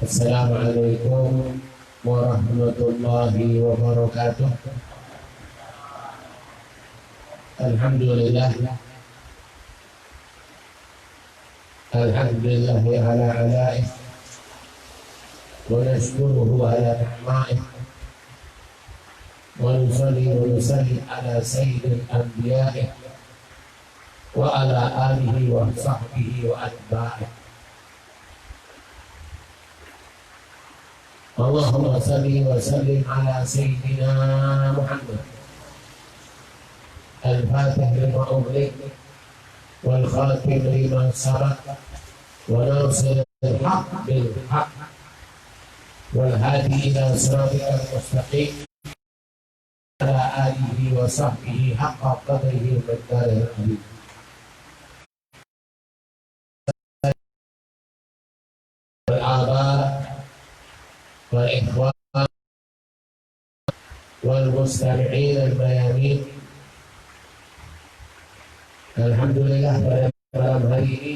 Assalamualaikum warahmatullahi wabarakatuh. Alhamdulillah ala alaih wa nashkuruhu ala ni'maih wa nusalli wa nusallim ala sayyidil anbiya'i wa ala alihi wa sahbihi wa atba'ih. Allahumma salli wa sallim ala sayyidina Muhammad al-fatih lima ughliq wal khatim lima sabaq wa nasir al-haq bil haq wal hadi ila siratikal mustaqim ala alihi wa sahbihi haqqa qadrihi wa miqdarihi al-azim. والإخوان والمستمعين الميامين, alhamdulillah pada malam hari ini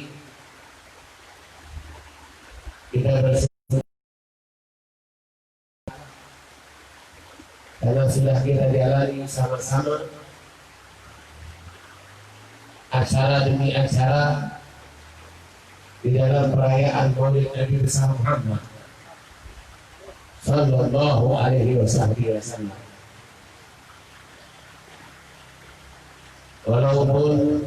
kita bersama karena sudah kita jalani sama-sama acara demi acara di dalam perayaan Maulid Nabi besar Muhammad Sallallahu alaihi wasallam. Walaupun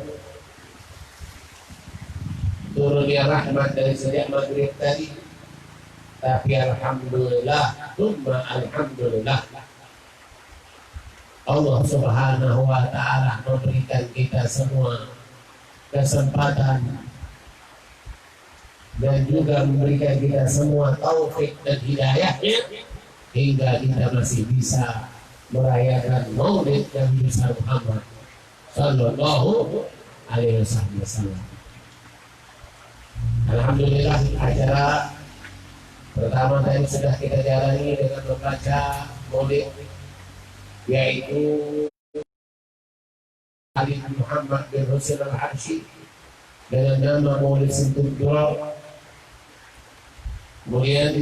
turunnya rahmat dari sejak maghrib tadi, tapi alhamdulillah, tsumma alhamdulillah, Allah subhanahu wa ta'ala memberikan kita semua kesempatan dan juga memberikan kita semua taufik dan hidayahnya hingga kita masih bisa merayakan Maulid Nabi besar Muhammad Sallallahu alaihi wasallam. Alhamdulillah, acara pertama tadi sudah kita jalani dengan membaca Maulid, yaitu Ali Muhammad bin Husain al-Habsyi dengan nama Maulid Sintul Durar. Kemudian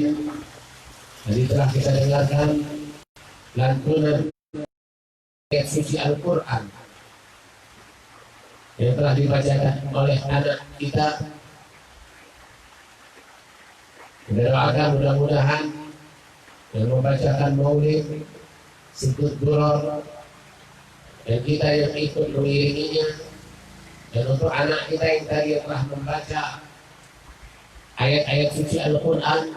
tadi telah kita dengarkan lantunan ayat suci Al-Quran yang telah dibacakan oleh anak kita. Kita doakan mudah-mudahan yang membacakan Maulid Sintul Durar dan kita yang ikut mengiringinya, dan untuk anak kita yang tadi telah membaca ayat-ayat suci Al-Quran,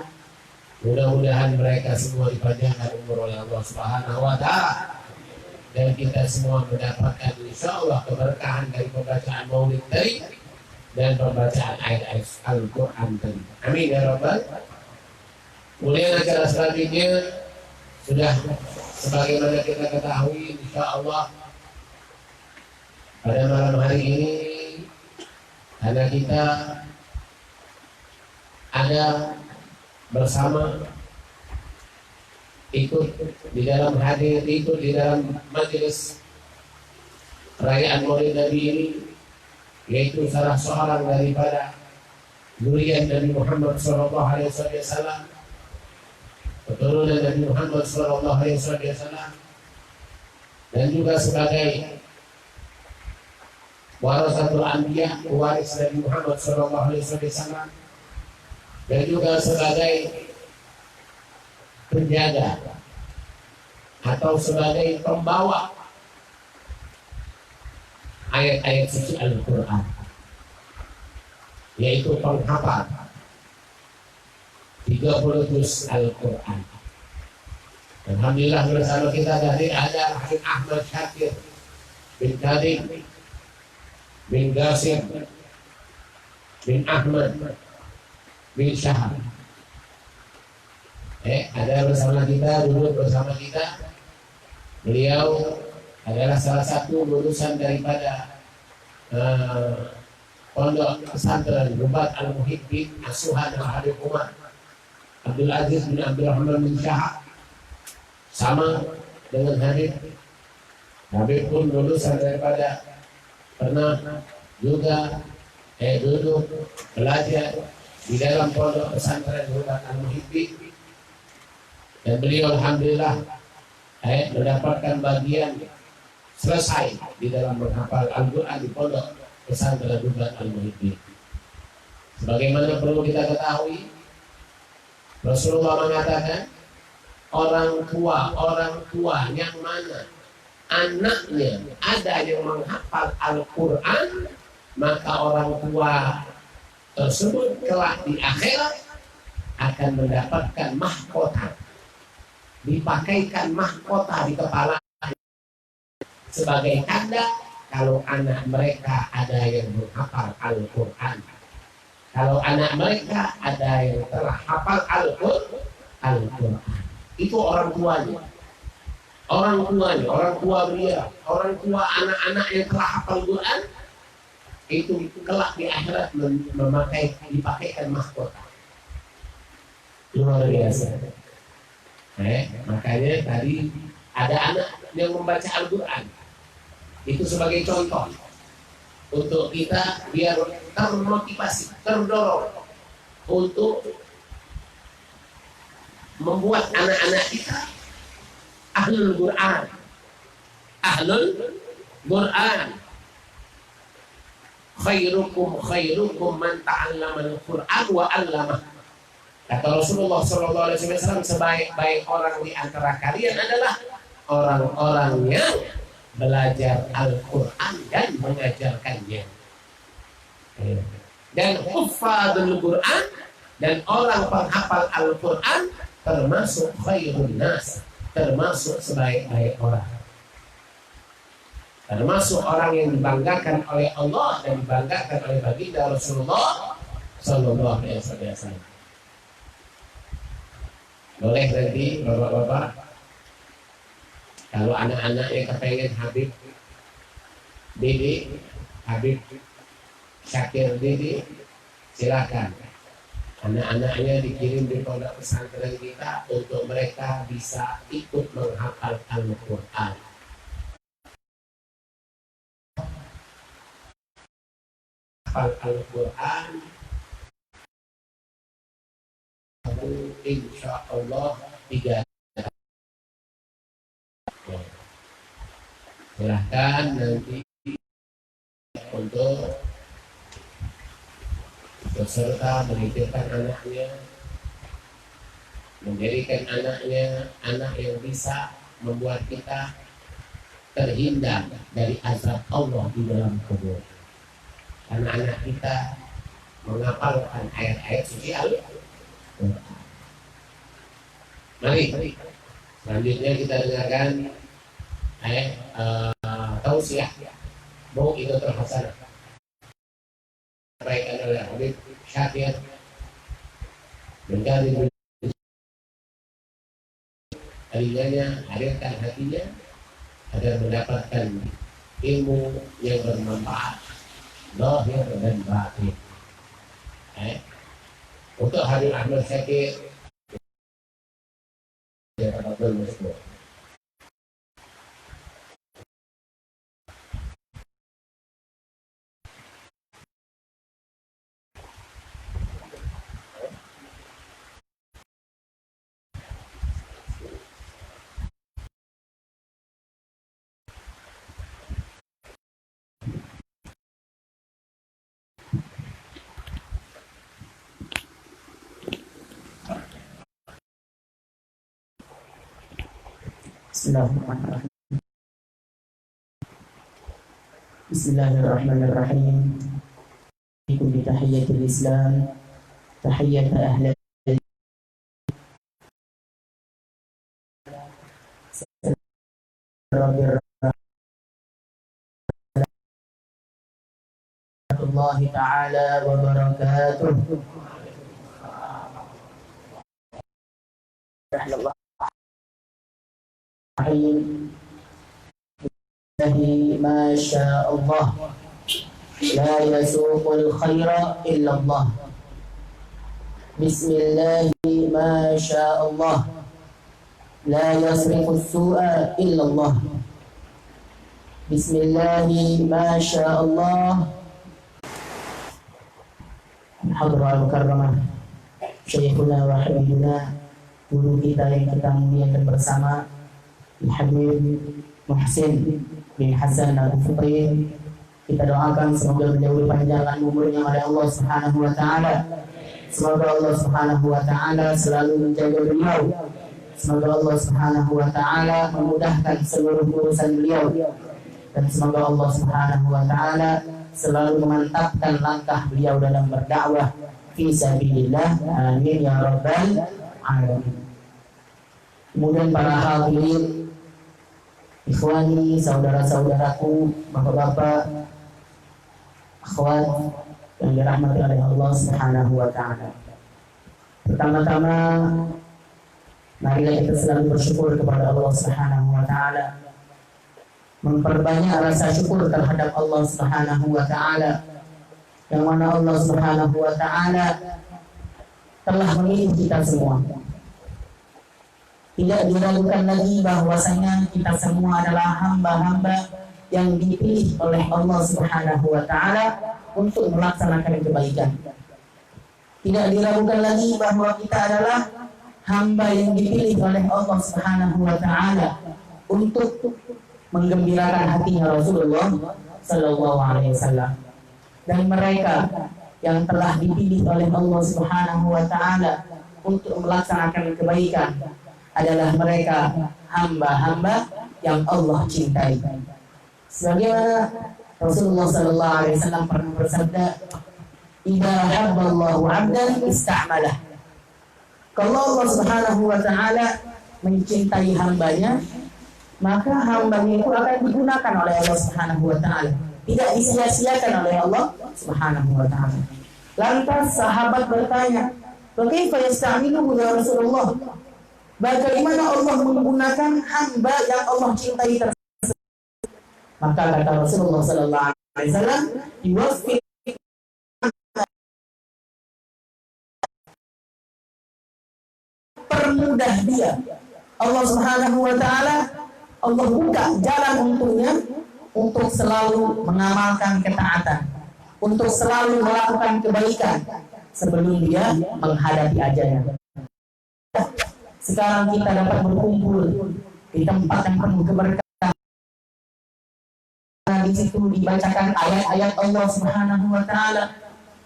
mudah-mudahan mereka semua dipanjangkan umur oleh Allah Subhanahu wa ta'ala, dan kita semua mendapatkan insyaallah keberkahan dari pembacaan Maulid tadi dan pembacaan ayat-ayat Al-Quran tadi. Amin ya rabbal. Kemudian acara selanjutnya sudah sebagaimana kita ketahui, insyaallah pada malam hari ini karena kita ada bersama, ikut di dalam hadir, ikut di dalam majelis perayaan Maulid Nabi ini, yaitu salah seorang daripada zuriat Nabi Muhammad sallallahu alaihi wasallam, keturunan Nabi Muhammad sallallahu alaihi wasallam, dan juga sebagai warasatul anbiya, waris Nabi Muhammad sallallahu alaihi wasallam, dan juga sebagai penjaga atau sebagai pembawa ayat-ayat suci Al-Quran, yaitu penghafal 30 juz Al-Quran. Alhamdulillah bersama kita dari ada Habib Ahmad Syakir bin Kadim bin Qasim bin Ahmad bin Syahab. Ada bersama kita, duduk bersama kita. Beliau adalah salah satu lulusan daripada pondok pesantren Rubat Al-Muhibbin Asuhan Al-Habib Umar Abdul Aziz bin Abdul Rahman bin Syahab. Sama dengan Habib. Habib pun lulusan daripada pernah juga duduk belajar di dalam pondok pesantren Hudan Al-Muhibbin, dan beliau alhamdulillah mendapatkan bagian selesai di dalam menghafal Al-Quran di pondok pesantren Hudan Al-Muhibbin. Sebagaimana perlu kita ketahui, Rasulullah mengatakan orang tua yang mana anaknya ada yang menghafal Al-Quran, maka orang tua tersebut kelak di akhirat akan mendapatkan mahkota, dipakaikan mahkota di kepala sebagai tanda kalau anak mereka ada yang menghafal Al-Quran. Kalau anak mereka ada yang telah hafal Al-Quran, itu orang tuanya. Orang tua beliau, orang tua anak-anak yang telah hafal Quran, itu kelak di akhirat dipakaikan mahkota. Luar biasa. Makanya tadi ada anak yang membaca Al-Quran, itu sebagai contoh untuk kita biar termotivasi, terdorong untuk membuat anak-anak kita ahlul Quran. Khairukum man ta'allama al-Quran wa 'allamah. Kata Rasulullah SAW, sebaik-baik orang di antara kalian adalah orang-orang yang belajar Al-Quran dan mengajarkannya. Dan hufadzul Quran, dan orang penghafal Al-Quran termasuk khairun nas, termasuk sebaik-baik orang, termasuk orang yang dibanggakan oleh Allah dan dibanggakan oleh baginda Rasulullah Sallallahu Alaihi Wasallam. Boleh nanti bapak-bapak, kalau anak-anaknya kepengen Habib Didi, Habib Syakir Didi, silakan. Anak-anaknya dikirim di pondok pesantren kita untuk mereka bisa ikut menghafal Al-Quran. Hafal Al-Quran, insya Allah 3. Silahkan nanti untuk beserta menitipkan anaknya, menjadikan anaknya anak yang bisa membuat kita terhindar dari azab Allah di dalam kubur. Anak-anak kita menghafalkan ayat-ayat suci Al-Quran. Mari selanjutnya kita dengarkan tausiah Mau'izatul Hasanah disampaikan oleh Habib Syakir menjadi telinganya, hadirkan hatinya agar mendapatkan ilmu yang bermanfaat lahir dan batin. Untuk Habib Ahmad Syakir ya tafadhol masuk. Bismillahirrahmanirrahim. Bismillahirrahmanirrahim. Ikum bi tahiyyatil Islam, tahiyyat ahli Allah Ta'ala wa barakatuh. ما شاء الله لا يسوق الخير إلا الله. بسم الله ما شاء الله لا يصرف السوء إلا الله. بسم الله ما شاء الله Hadrah al-Mukarramah, Syekhuna wa Habibuna, guru kita yang kita muliakan bersama, Habib Muhsin bin Hasan al-Futri. Kita doakan semoga beliau dipanjangkan umurnya oleh Allah Subhanahu wa taala. Semoga Allah Subhanahu wa taala selalu menjaga beliau. Semoga Allah Subhanahu wa taala memudahkan seluruh urusan beliau. Dan semoga Allah Subhanahu wa taala selalu memantapkan langkah beliau dalam berdakwah fi sabilillah. Amin ya rabbal alamin. Kemudian para hadirin, ikhwani, saudara-saudaraku, bapak-bapak, akhwat yang dirahmati oleh Allah Subhanahu wa taala. Pertama-tama marilah kita selalu bersyukur kepada Allah Subhanahu wa taala. Memperbanyak rasa syukur terhadap Allah Subhanahu wa taala, yang mana Allah Subhanahu wa taala telah memilih kita semua. Tidak diragukan lagi bahwasanya kita semua adalah hamba-hamba yang dipilih oleh Allah Subhanahu wa taala untuk melaksanakan kebaikan. Tidak diragukan lagi bahwa kita adalah hamba yang dipilih oleh Allah Subhanahu wa taala untuk menggembirakan hatinya Rasulullah sallallahu alaihi wasallam. Dan mereka yang telah dipilih oleh Allah Subhanahu wa taala untuk melaksanakan kebaikan adalah mereka hamba-hamba yang Allah cintai. Sebagaimana Rasulullah sallallahu alaihi wasallam pernah bersabda, "Idza habballahu 'abdan ista'malah." Kalau Allah Subhanahu wa taala mencintai hambanya, maka hambanya itu akan digunakan oleh Allah Subhanahu wa taala, tidak disia-siakan oleh Allah Subhanahu wa taala. Lantas sahabat bertanya, "Bagaimana yasta'miluhu ya Rasulullah?" Bagaimana Allah menggunakan hamba yang Allah cintai tersebut? Maka kata Rasulullah sallallahu alaihi wasallam, "Yuwaffiq permudah dia." Allah Subhanahu wa taala, Allah buka jalan untuknya untuk selalu mengamalkan ketaatan, untuk selalu melakukan kebaikan sebelum dia menghadapi ajalnya. Sekarang kita dapat berkumpul di tempat yang penuh keberkahan. Di situ dibacakan ayat-ayat Allah Subhanahu wa taala.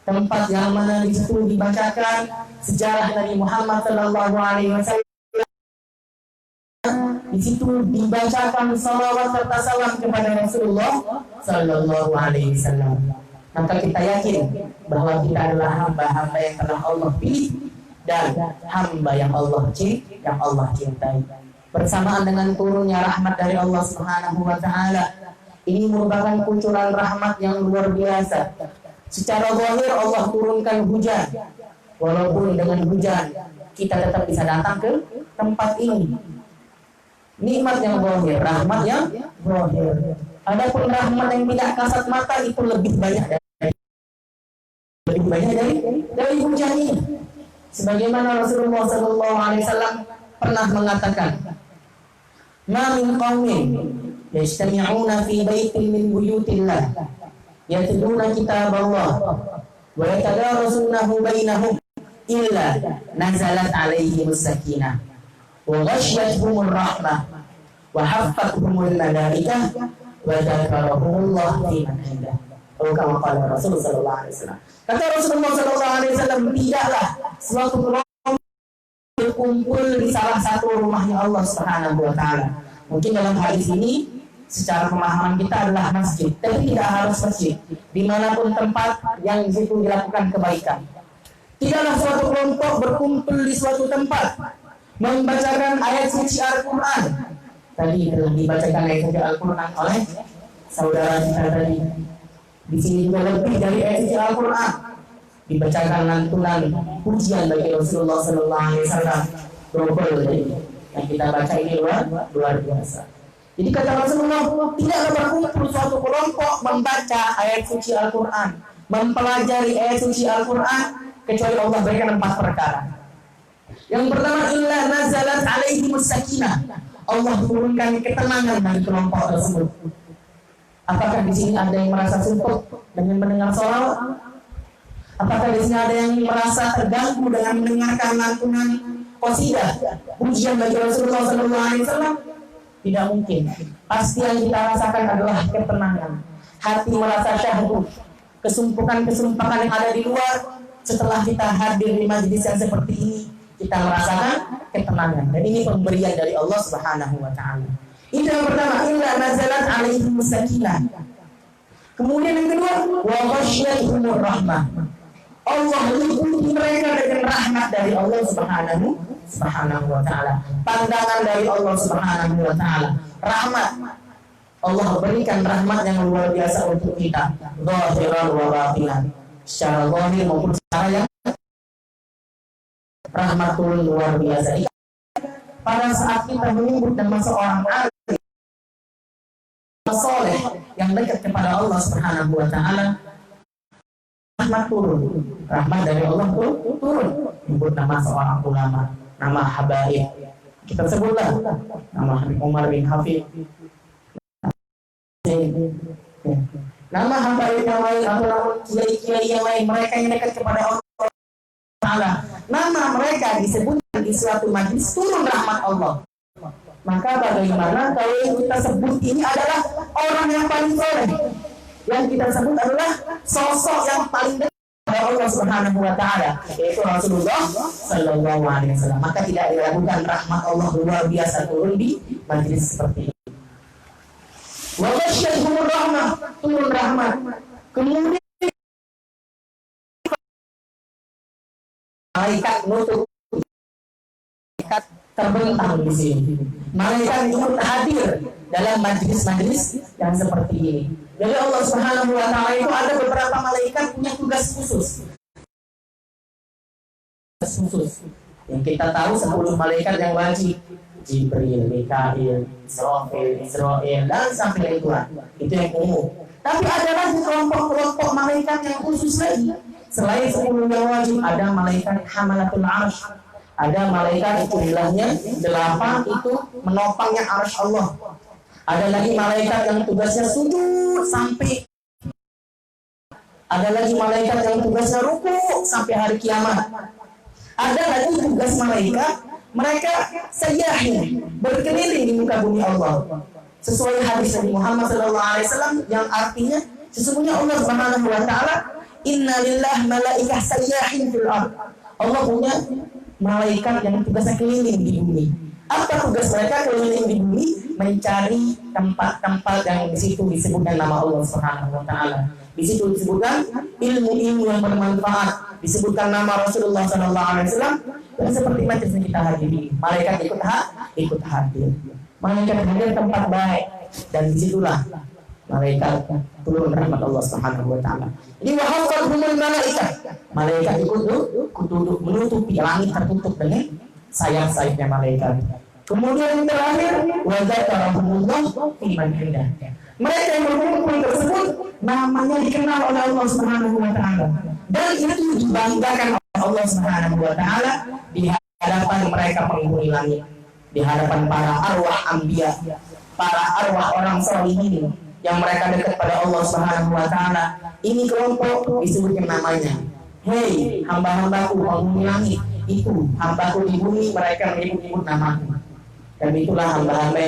Tempat yang mana di situ dibacakan sejarah Nabi Muhammad sallallahu alaihi wasallam. Di situ dibacakan salawat serta salam kepada Rasulullah sallallahu alaihi wasallam. Maka kita yakin bahwa kita adalah hamba-hamba yang telah Allah pilih dan hamba yang Allah cintai. Bersamaan dengan turunnya rahmat dari Allah Subhanahu wa taala, ini merupakan kucuran rahmat yang luar biasa. Secara zahir Allah turunkan hujan. Walaupun dengan hujan kita tetap bisa datang ke tempat ini. Nikmat yang zahir, rahmat yang zahir. Adapun rahmat yang tidak kasat mata itu lebih banyak dari hujan ini. Sebagaimana Rasulullah sallallahu alaihi wasallam pernah mengatakan, "Ma min qaumin yajtami'una fi baitin min buyutillah yatluna kitaballah wa yatadarasunahu bainahum illa nazalat alaihimus sakinah wa ghashiyatuhumur rahmah wa haffathumul malaikah wa dzakarahumullah fi man indah." Kama qala Rasulullah sallallahu alaihi wasallam. Kata Rasulullah sallallahu alaihi wasallam, tidaklah suatu kelompok berkumpul di salah satu rumahnya Allah Subhanahu wa taala. Mungkin dalam hadis ini secara pemahaman kita adalah masjid, tapi tidak harus masjid. Dimanapun tempat yang di situ dilakukan kebaikan. Tidaklah suatu kelompok berkumpul di suatu tempat membacakan ayat suci Al-Quran. Tadi telah dibacakan ayat suci Al-Quran oleh saudara kita tadi. Di sini juga lebih dari ayat suci Al-Quran dibacakan lantunan pujian bagi Rasulullah sallallahu alaihi wasallam. Double yang kita baca ini luar biasa. Jadi kata Rasulullah, tidaklah berkumpul suatu kelompok membaca ayat suci Al-Quran, mempelajari ayat suci Al-Quran, kecuali Allah berikan 4 perkara. Yang pertama, illa nazalat alaihimus sakinah. Allah turunkan ketenangan bagi kelompok tersebut. Apakah di sini ada yang merasa suntuk dengan mendengar sholawat? Apakah di sini ada yang merasa terganggu dengan mendengarkan lantunan qasidah pujian bagi Rasulullah SAW? Tidak mungkin. Pasti yang kita rasakan adalah ketenangan. Hati merasa syahdu, kesumpukan-kesumpukan yang ada di luar. Setelah kita hadir di majelis yang seperti ini, kita merasakan ketenangan. Dan ini pemberian dari Allah Subhanahu wa Ta'ala. Itu yang pertama, illa nazalat alaihim sakinah. Kemudian yang kedua, wa ghasyiyatuhumur rahmah. Allah meliputi mereka dengan rahmat dari Allah Subhanahu wa Ta'ala. Pandangan dari Allah Subhanahu wa Ta'ala. Rahmat. Allah berikan rahmat yang luar biasa untuk kita. Zahiran wa batinan. Secara zahir maupun secara yang rahmat turun luar biasa. Pada saat kita menyebut nama seorang alim soleh yang dekat kepada Allah Subhanahu wa Ta'ala, rahmat turun. Rahmat dari Allah turun. Menyebut nama seorang ulama, nama habaib. Kita sebutlah nama Habib Umar bin Hafid, nama habaib yang lain, atau kiai-kiai yang lain, mereka yang dekat kepada Allah Ta'ala. Nama mereka disebutkan di suatu majlis, turun rahmat Allah. Maka bagaimana kalau yang kita sebut ini adalah orang yang paling soleh, yang kita sebut adalah sosok yang paling dekat kepada Allah Subhanahu wa Ta'ala, yaitu Rasulullah Sallallahu Alaihi Wasallam. Maka tidak diragukan rahmat Allah luar biasa turun di majlis seperti ini. Wa ghasyiyatuhumur rahmah, turun rahmat. Kemudian malaikat nutup, malaikat terbentang di sini. Malaikat ikut hadir dalam majlis-majlis yang seperti ini. Jadi Allah Subhanahu wa Ta'ala itu ada beberapa malaikat punya tugas khusus. Yang kita tahu 10 malaikat yang wajib, Jibril, Mikail, Israfil, dan sampai Ridwan. Itu yang umum. Tapi ada lagi kelompok-kelompok malaikat yang khusus lagi. Selain 10 yang wajib, ada malaikat Hamalatul Arsh. Ada malaikat itu jumlahnya 8, itu menopangnya arsy Allah. Ada lagi malaikat yang tugasnya sujud sampai. Ada lagi malaikat yang tugasnya ruku sampai hari kiamat. Ada lagi tugas malaikat, mereka sayyahin, berkeliling di muka bumi Allah. Sesuai hadis Nabi Muhammad SAW yang artinya sesungguhnya Allah Subhanahu wa Ta'ala, inna lillahi malaikah sayyahin fil ardh. Allah punya malaikat yang tugasnya keliling di bumi. Apa tugas mereka keliling di bumi? Mencari tempat-tempat yang di situ disebutkan nama Allah Subhanahu wa Ta'ala. Di situ disebutkan ilmu-ilmu yang bermanfaat, disebutkan nama Rasulullah SAW, dan seperti macam yang kita hadiri. Malaikat ikut hadir. Malaikat hadir tempat baik, dan disitulah malaikat turun rahmat Allah Subhanahu wa Ta'ala. Ini wahafadhumul malaikat. Malaikat ikut duduk menutupi langit, tertutup dengan sayap-sayapnya malaikat. Kemudian yang terakhir, wa dzakarahumullah fi man indah. Mereka yang berkumpul tersebut namanya dikenal oleh Allah Subhanahu wa Ta'ala, dan itu dibanggakan oleh Allah Subhanahu wa Ta'ala di hadapan mereka penghuni langit, di hadapan para arwah anbiya, para arwah orang sholihin yang mereka dekat pada Allah Subhanahu wa Ta'ala. Ini kelompok disebutkan namanya, hei hamba-hambaku penghuni langit, itu hambaku di bumi, mereka menyebut-nyebut namaku. Dan itulah hamba-hamba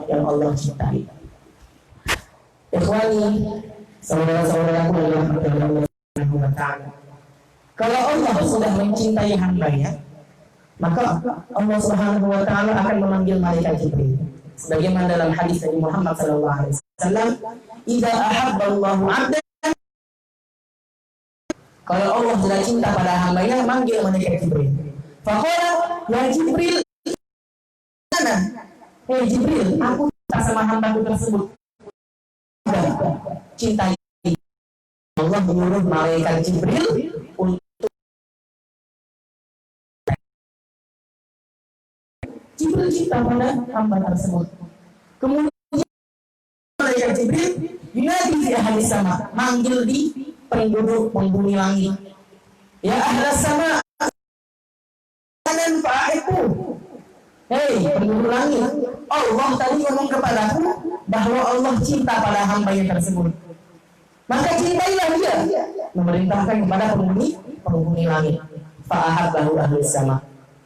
yang Allah cintai. Ikhwani, saudara-saudaraku dalam Allah Subhanahu wa Ta'ala, kalau Allah sudah mencintai hambanya, maka Allah Subhanahu wa Ta'ala akan memanggil malaikat Jibril. Sebagaimana dalam hadis Nabi Muhammad SAW, idza ahabballahu 'abdan, kalau Allah sudah cinta pada hambanya, manggil malaikat Jibril. Faqala ya Jibril, mana? Hei Jibril, aku cinta sama hambaku tersebut. Cintai. Allah menyuruh malaikat Jibril untuk Jibril cinta pada hamba tersebut. Kemudian malaikat Jibril yunadi fi ahli sama, manggil di penduduk penghuni langit. Ya ahlas sama, kanan fa'iku. Hei penduduk langit, Allah tadi ngomong kepadaku bahwa Allah cinta pada hambanya tersebut. Maka cintailah dia. memerintahkan kepada penghuni langit. Fa'ahabbahu ahlus sama.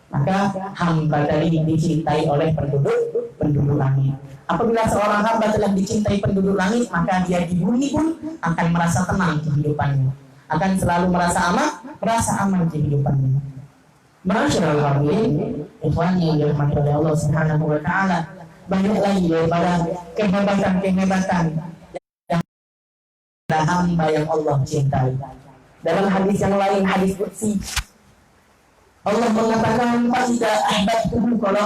Maka hamba tadi dicintai oleh penduduk langit. Apabila seorang hamba telah dicintai penduduk langit, maka dia di bumi pun akan merasa tenang kehidupannya, akan selalu merasa aman kehidupannya. Masyaallah hadirin, ikhwan yang dirahmati oleh Allah Subhanahu wa taala, banyak lagi daripada kehebatan yang ada hamba yang Allah cintai. Dalam hadis yang lain, hadis qudsi, Allah mengatakan, "Fa'idza ahbabtuhu," kalau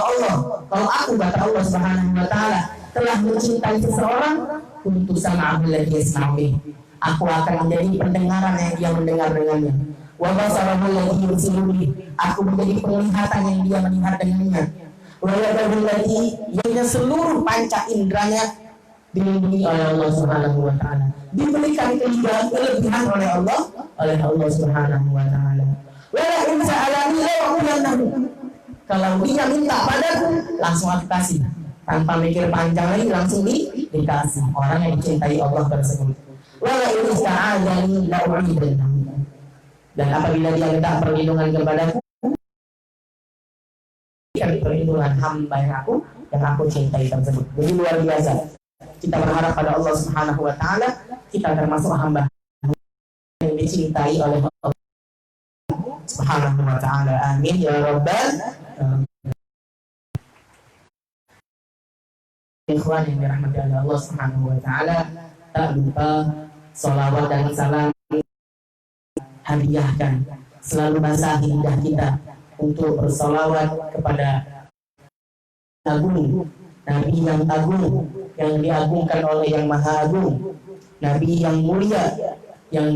aku, kata Allah Subhanahu wa taala, telah mencintai seseorang, kuntu sam'ahu alladzi yasma'u bih, aku akan menjadi pendengaran yang dia mendengar dengannya. Wa basarahu alladzi yubsiru bih, aku menjadi penglihatan yang dia melihat dengannya. Wa yadahu allati, yang seluruh panca indranya dilindungi oleh Allah Subhanahu wa taala, diberikan kelebihan oleh Allah Subhanahu wa taala. Wala in sa'alani la aqulannahu, kalau dia minta padaku langsung aku kasih, tanpa mikir panjang lagi langsung dikasih. Orang yang dicintai Allah tersebut. Wala in sa'alani la u'idannahu, dan apabila dia minta perlindungan kepadaku, berikan perlindungan hamba yang aku cintai tersebut. Jadi luar biasa. Kita berharap pada Allah Subhanahu wa taala kita termasuk hamba yang dicintai oleh Allah Subhanahu wa ta'ala. Amin ya rabbal alamin. Ikhwan yang dirahmati oleh Allah Subhanahu wa ta'ala, tak lupa salawat dan salam hadiahkan, selalu basahi lidah kita untuk bersalawat kepada agung, Nabi yang agung, yang diagungkan oleh yang maha agung, Nabi yang mulia, yang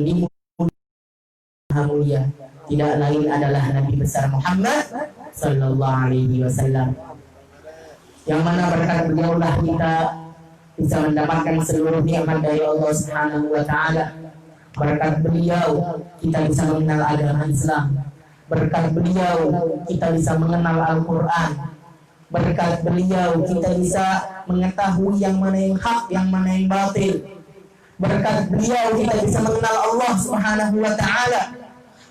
maha mulia, tidak lain adalah Nabi besar Muhammad sallallahu alaihi wasallam, yang mana berkat beliaulah kita bisa mendapatkan seluruh nikmat dari Allah Subhanahu wa taala. Berkat beliau kita bisa mengenal agama Islam. Berkat beliau kita bisa mengenal Al-Qur'an. Berkat beliau kita bisa mengetahui yang mana yang hak, yang mana yang batil. Berkat beliau kita bisa mengenal Allah Subhanahu wa taala.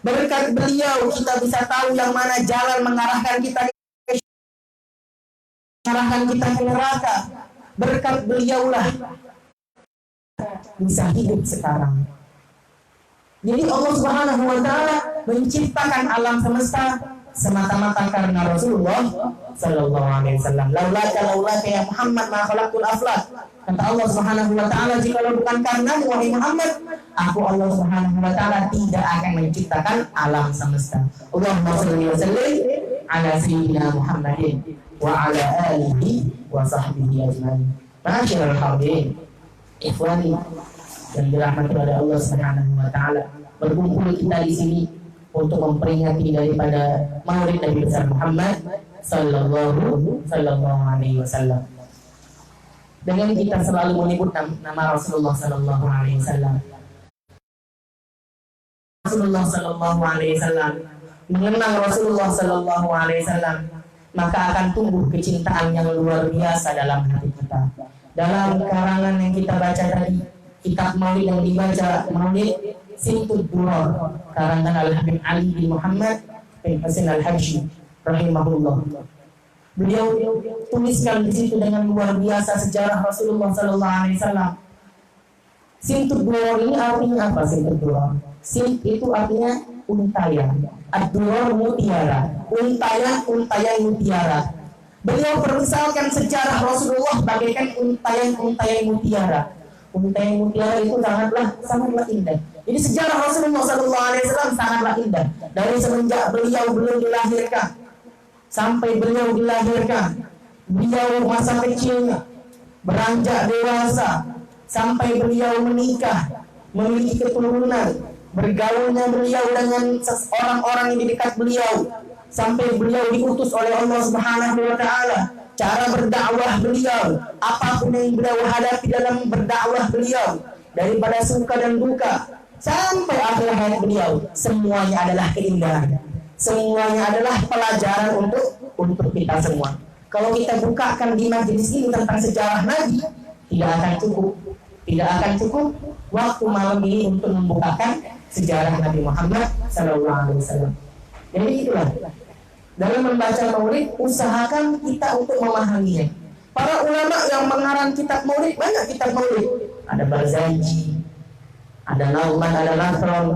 Berkat beliau kita bisa tahu yang mana jalan mengarahkan kita ke neraka. Berkat beliaulah bisa hidup sekarang. Jadi Allah Subhanahu wa taala menciptakan alam semesta semata-mata karena Rasulullah sallallahu alaihi wasallam. Laulaka ya Muhammad ma khalaqtul aflak. Kata Allah Subhanahu wa taala, jika bukan karena wahai Muhammad, aku Allah Subhanahu wa taala tidak akan menciptakan alam semesta. Allahumma shalli wa sallim ala sayyidina Muhammadin wa ala alihi wa sahbihi ajmain. Masyaallah hadirin, ikhwani yang dirahmati oleh Allah Subhanahu wa taala, berkumpul kita di sini untuk memperingati daripada Maulid Nabi besar Muhammad sallallahu alaihi wasallam. Dengan kita selalu menyebut nama Rasulullah sallallahu alaihi wasallam. Rasulullah sallallahu alaihi wasallam, mengenang Rasulullah sallallahu alaihi wasallam, maka akan tumbuh kecintaan yang luar biasa dalam hati kita. Dalam karangan yang kita baca tadi, kitab Maulid yang dibaca, Maulid Sintud Durar, karangan Al-Habib Ali bin Muhammad bin Hasan Al-Habsyi rahimahullah. Beliau tuliskan di situ dengan luar biasa sejarah Rasulullah sallallahu alaihi wasallam. Sintud Durar ini artinya apa? Sintud Durar, sin itu artinya untayan, ad-durar mutiara, untayan mutiara. Beliau permisalkan sejarah Rasulullah bagaikan untayan mutiara. Untayan mutiara itu sangatlah indah. Jadi sejarah Rasulullah sallallahu alaihi wasallam sangatlah indah. Dari semenjak beliau belum dilahirkan sampai beliau dilahirkan, beliau masa kecilnya, beranjak dewasa, sampai beliau menikah, memiliki keturunan, bergaulnya beliau dengan orang-orang yang di dekat beliau, sampai beliau diutus oleh Allah Subhanahu wa taala, cara berdakwah beliau, apapun yang beliau hadapi dalam berdakwah beliau, daripada suka dan duka sampai akhir hayat beliau, semuanya adalah keindahan. Semuanya adalah pelajaran untuk kita semua. Kalau kita bukakan di majelis ini tentang sejarah Nabi, tidak akan cukup waktu malam ini untuk membukakan sejarah Nabi Muhammad SAW. Jadi itulah, dalam membaca maulid usahakan kita untuk memahaminya. Para ulama yang mengarang kitab maulid, banyak kitab maulid. Ada Barzanji, ada Nauman, ada Nasron,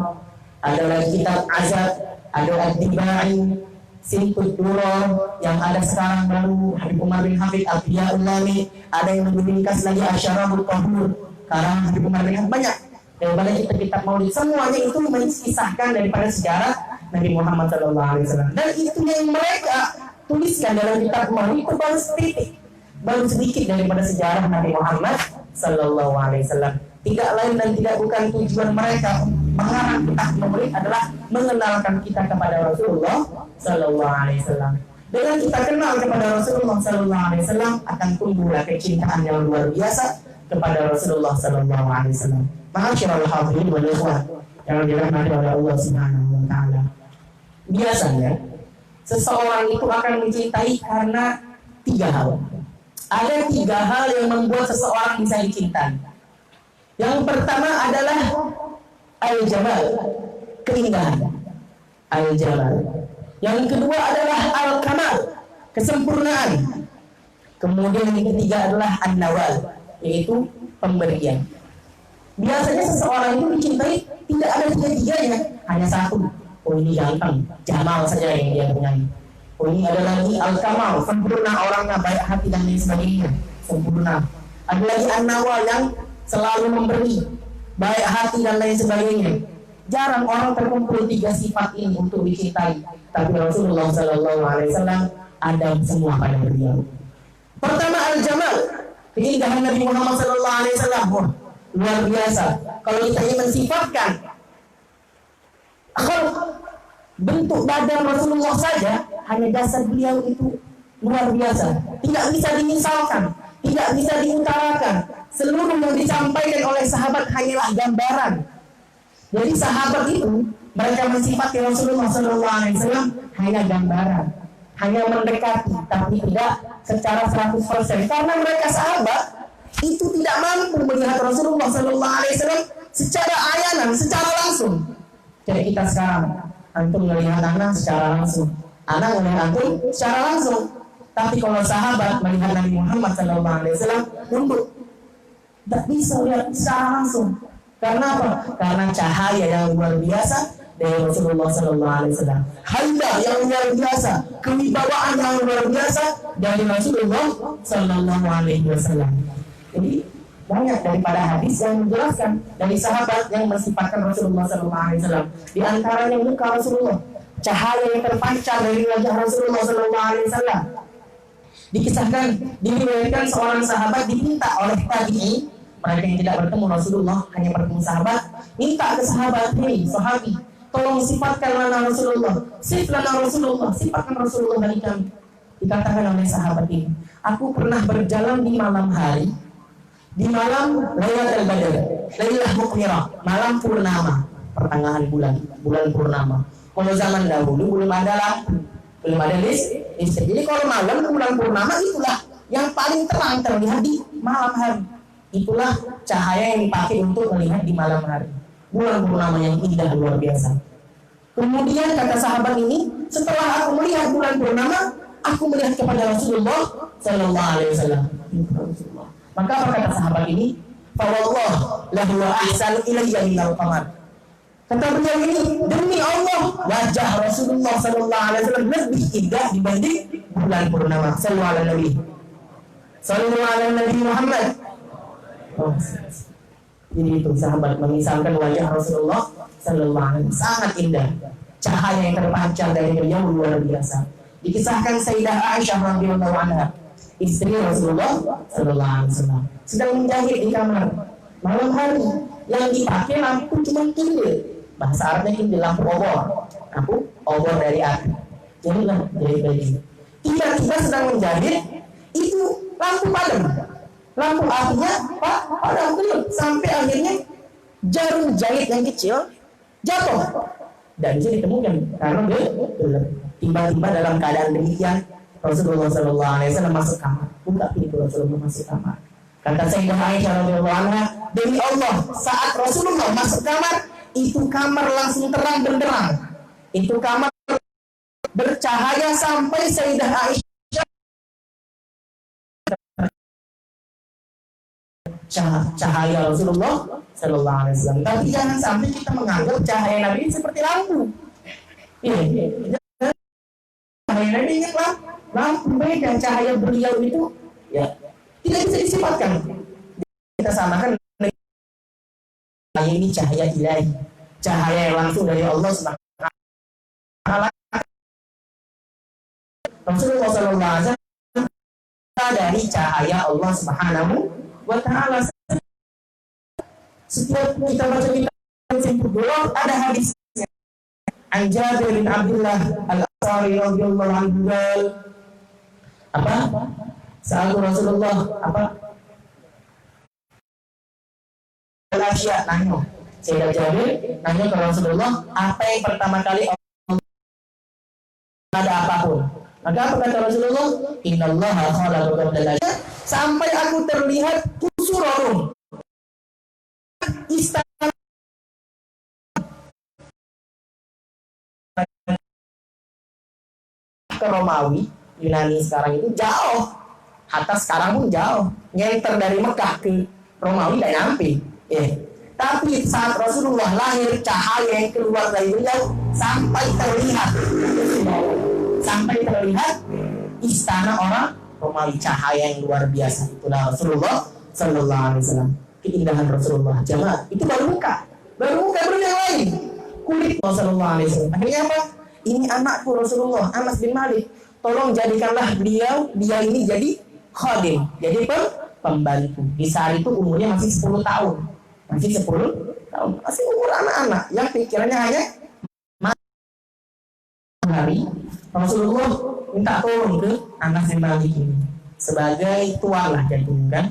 ada lagi kitab Azad, ada Ad-Dibai, Simtud Duror, yang ada sekarang baru Habib Umar bin Hafid Al-Fiyaul Lami, ada yang lebih ringkas lagi Asyarahul Tahur, karang Habib Umar bin Hafid, banyak. Daripada kitab maulid, semuanya itu mengisahkan daripada sejarah Nabi Muhammad SAW. Dan itu yang mereka tuliskan dalam kitab maulid itu baru sedikit daripada sejarah Nabi Muhammad SAW. Tidak lain dan tidak bukan tujuan mereka mengarang kitab maulid adalah mengenalkan kita kepada Rasulullah SAW. Dengan kita kenal kepada Rasulullah SAW akan tumbuhlah kecintaan yang luar biasa kepada Rasulullah SAW. Ma'asyiral hadirin wal ikhwan yang dirahmati oleh Allah Subhanahu wa taala. Biasanya seseorang itu akan mencintai karena 3 hal. Ada 3 hal yang membuat seseorang bisa dicintai. Yang pertama adalah al-jamal, keindahan. Al-jamal. Yang kedua adalah al-kamal, kesempurnaan. Kemudian yang ketiga adalah an-nawal, yaitu pemberian. Biasanya seseorang itu dicintai tidak ada 3-tiganya, hanya 1. Oh ini ganteng, jamal saja yang dia punya. Oh ini ada lagi al-kamal, sempurna orangnya, baik hati dan lain sebagainya, sempurna. Ada lagi an-nawal yang selalu memberi, baik hati dan lain sebagainya. Jarang orang terkumpul 3 sifat ini untuk dicintai, tapi Rasulullah SAW ada semua pada beliau. Pertama al-jamal, keindahan Nabi Muhammad SAW. Luar biasa. Kalau kita ingin mensifatkan bentuk badan Rasulullah saja, hanya dasar beliau itu luar biasa. Tidak bisa dimisalkan, tidak bisa diutarakan. Seluruh yang disampaikan oleh sahabat hanyalah gambaran. Jadi sahabat itu mereka mensifati Rasulullah SAW hanya gambaran, hanya mendekati, tapi tidak secara 100%. Karena mereka sahabat itu tidak mampu melihat Rasulullah SAW secara ayanan, secara langsung. Jadi kita sekarang, antum melihat anak secara langsung, anak melihat antum secara langsung. Tapi kalau sahabat melihat Nabi Muhammad SAW tunduk, tidak bisa lihat secara langsung. Karena apa? Karena cahaya yang luar biasa dari Rasulullah SAW, haiba yang luar biasa, kewibawaan yang luar biasa dari Rasulullah SAW. Jadi banyak daripada hadis yang menjelaskan dari sahabat yang mensifatkan Rasulullah SAW. Di antaranya muka Rasulullah, cahaya yang terpancar dari wajah Rasulullah SAW. Dikisahkan, diriwayatkan seorang sahabat diminta oleh tabi'i, mereka yang tidak bertemu Rasulullah, hanya bertemu sahabat, minta ke sahabat, hei sahabi, tolong sifatkan lana Rasulullah, sifatkan Rasulullah, sifatkan Rasulullah dari kami. Dikatakan oleh sahabat ini, aku pernah berjalan di malam hari, di malam Lailatul Badar, Lailah Muqmirah, malam purnama, pertengahan bulan purnama. Kalau zaman dahulu belum ada lampu, belum ada listrik. Jadi kalau malam ke bulan purnama itulah yang paling terang terlihat di malam hari. Itulah cahaya yang dipakai untuk melihat di malam hari. Bulan purnama yang indah luar biasa. Kemudian kata sahabat ini, setelah aku melihat bulan purnama, aku melihat kepada Rasulullah SAW. Maka apa kata sahabat ini? Fawallah lahu wa ahsanu ilayya minal qamar. Kata beliau ini, demi Allah, wajah Rasulullah SAW lebih indah dibanding bulan purnama. Sallallahu alaihi Nabi Muhammad. Oh, jadi itu sahabat mengisahkan wajah Rasulullah SAW sangat indah. Cahaya yang terpancar dari beliau luar biasa. Dikisahkan Sayyidah Aisyah radhiyallahu anha, istri Rasulullah SAW, sedang menjahit di kamar malam hari. Yang dipakai lampu cuma kindil, bahasa Arabnya kindil, lampu obor dari api. Jadilah dari baju. Tiba-tiba sedang menjahit, itu lampu padam, lampu apinya padam belum, sampai akhirnya jarum jahit yang kecil jatuh dan bisa ditemukan karena belum. Tiba-tiba dalam keadaan demikian Rasulullah SAW masuk kamar, buka pintu, Rasulullah masuk kamar. Kata Sayyidah Aisyah radhiyallahu anha, demi Allah, saat Rasulullah masuk kamar, itu kamar langsung terang benderang. Itu kamar bercahaya sampai Sayyidah Aisyah cahaya Rasulullah Sallallahu Alaihi Wasallam. Tapi jangan sampai kita menganggap cahaya Nabi seperti lampu. Cahaya Nabi ingatlah, lampu beda. Cahaya beliau itu ya tidak bisa disifatkan. Kita samakan ini cahaya ilahi, cahaya yang langsung dari Allah Subhanahu wa Ta'ala. Rasulullah Sallallahu Alaihi Wasallam dari cahaya Allah Subhanahu wa Ta'ala. Setiap kita baca kitab Simpul ada hadisnya. An Jabir bin Abdullah Al-Ansari radhiyallahu anhu apa? Saat Rasulullah apa? Al-Asya nanya. Sayyidah Jabir nanya ke Rasulullah, apa yang pertama kali ada apapun? Maka apa kata Rasulullah? Innallaha khalaqa qabla sampai aku terlihat kusurun istana ke Romawi Yunani sekarang itu jauh, hatta sekarang pun jauh, nyenter dari Mekah ke Romawi tidak nyampe. Tapi saat Rasulullah lahir, cahaya yang keluar dari beliau sampai terlihat istana orang Romawi, cahaya yang luar biasa. Itulah Rasulullah Sallallahu Alaihi Wasallam. Keindahan Rasulullah jamaah itu baru muka baru yang lain kulit Rasulullah Sallallahu Alaihi Wasallam. Akhirnya apa? Ini anakku Rasulullah Anas bin Malik, tolong jadikanlah dia ini jadi khadim, jadi pembantu. Di saat itu umurnya masih 10 tahun, masih umur anak-anak yang pikirannya hanya hari. Rasulullah minta tolong ke Anas bin Malik ini sebagai tuan lah, jadi kan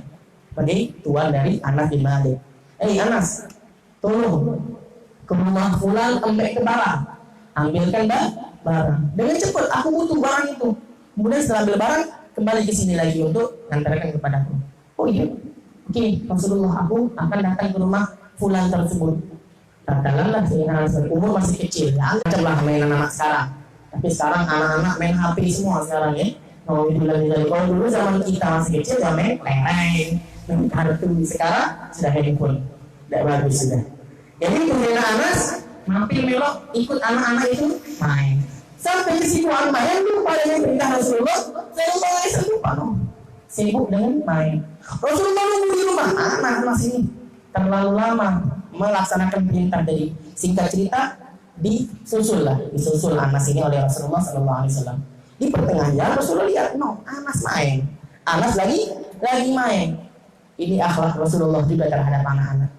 sebagai tuan dari Anas bin Malik. Anas, tolong ke rumah fulan sampai ke barang, ambilkan barang dengan cepat, aku butuh barang itu. Kemudian setelah ambil barang kembali ke sini lagi untuk mengantarkan kepadaku. Oh iya, oke, Rasulullah, aku akan datang ke rumah fulan tersebut. Datanglah Anas, umur masih kecil, ya anggaplah mainan anak sekarang. Tapi sekarang anak-anak main HP semua sekarang ya. Kalau dulu zaman kita masih kecil ya main lereng, main kartu. Sekarang sudah handphone, tidak bagus sudah. Jadi kemudian Anas mampir melok ikut anak-anak itu main. Sampai ke situ main lupa dengan perintah Rasulullah Sallallahu Alaihi Wasallam, sibuk dengan main. Rasulullah nunggu di rumah, anak masih terlalu lama melaksanakan perintah dari. Singkat cerita, disusul Anas ini oleh Rasulullah Sallallahu Alaihi Wasallam. Di pertengahan jalan Rasulullah lihat, Anas main, Anas lagi main. Ini akhlak Rasulullah juga terhadap anak-anak.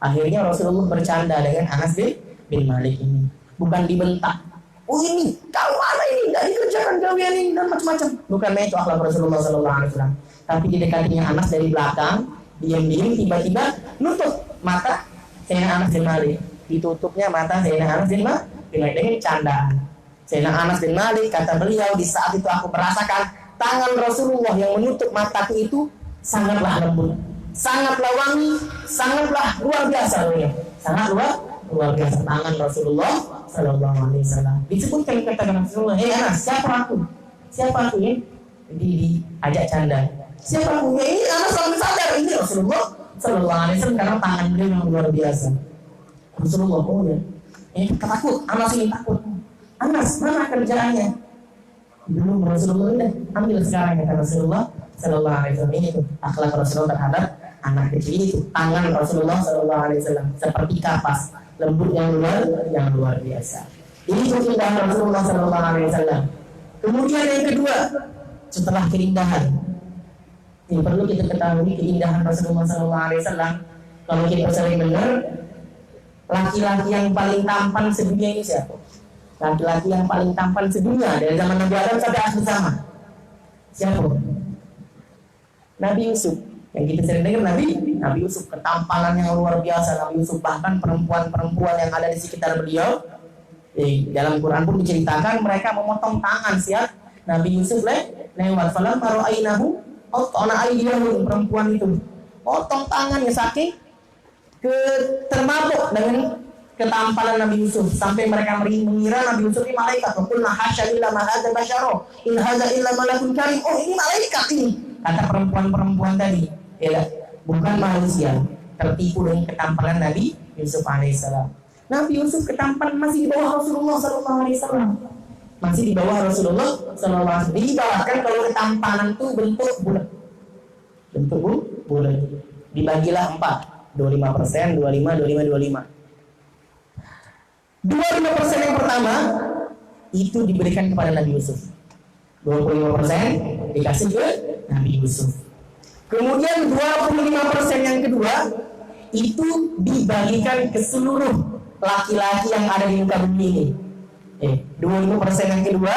Akhirnya Rasulullah bercanda dengan Anas bin Malik ini, bukan dibentak. Oh ini, kalau anak ini tidak dikerjakan gawean ini dan macam-macam. Bukan itu akhlak Rasulullah Sallallahu Alaihi Wasallam. Tapi didekatinya Anas dari belakang, diam-diam tiba-tiba nutup mata Sayyidina Anas bin Malik. Ditutupnya mata Sayyidina Anas bin Malik dengan candaan. Sayyidina Anas bin Malik kata beliau, di saat itu aku merasakan tangan Rasulullah yang menutup mataku itu sangatlah lembut, sangatlah wangi, sangatlah luar biasa. Sangat luar biasa tangan Rasulullah Sallallahu Alaihi Wasallam. Disebutkan kata Rasulullah, Anas, siapa aku ya? Diajak canda. Siapa aku? Ini Anas langsung sadar ini Rasulullah Sallallahu Alaihi Wasallam karena tangan beliau yang luar biasa. Rasulullah, takut, Anas ini takut. Anas, mana kerjaannya? Belum, Rasulullah ini ambil sekarang kata Rasulullah Sallallahu Alaihi Wasallam. Ini tuh akhlak Rasulullah terhadap anak kecil itu. Tangan Rasulullah Sallallahu Alaihi Wasallam seperti kapas, lembut yang luar biasa. Ini keindahan Rasulullah Sallallahu Alaihi Wasallam. Kemudian yang kedua, setelah keindahan, ini perlu kita ketahui keindahan Rasulullah Sallallahu Alaihi Wasallam. Kalau kita sering dengar, laki-laki yang paling tampan sedunia ini siapa? Laki-laki yang paling tampan sedunia dari zaman Nabi Adam sampai akhir zaman. Siapa? Nabi Yusuf. Yang kita sering dengar Nabi Yusuf, ketampanan yang luar biasa Nabi Yusuf. Bahkan perempuan-perempuan yang ada di sekitar beliau, dalam Quran pun diceritakan mereka memotong tangan siap Nabi Yusuf lewat. Falam maro'ainahu otona aydiyahum, perempuan itu potong tangannya saking termabuk dengan ketampanan Nabi Yusuf sampai mereka mengira Nabi Yusuf ini malaikat. Qulna hasya lillah ma hadza basyara in hadza illa malakun karim. Oh, ini malaikat ini. Kata perempuan-perempuan tadi, ya, bukan manusia. Tertipu dengan ketampanan Nabi Yusuf alaihissalam. Nabi Yusuf ketampanan masih di bawah Rasulullah sallallahu alaihi wasallam. Masih di bawah Rasulullah sallallahu alaihi wasallam. Diibaratkan kalau ketampanan itu bentuk bulat. Bentuk bulat. Dibagilah 4. 25%, 25, 25, 25. 25% yang pertama itu diberikan kepada Nabi Yusuf. 25% dikasih ke Nabi Yusuf. Kemudian 25% yang kedua itu dibagikan ke seluruh laki-laki yang ada di muka bumi ini. 25% yang kedua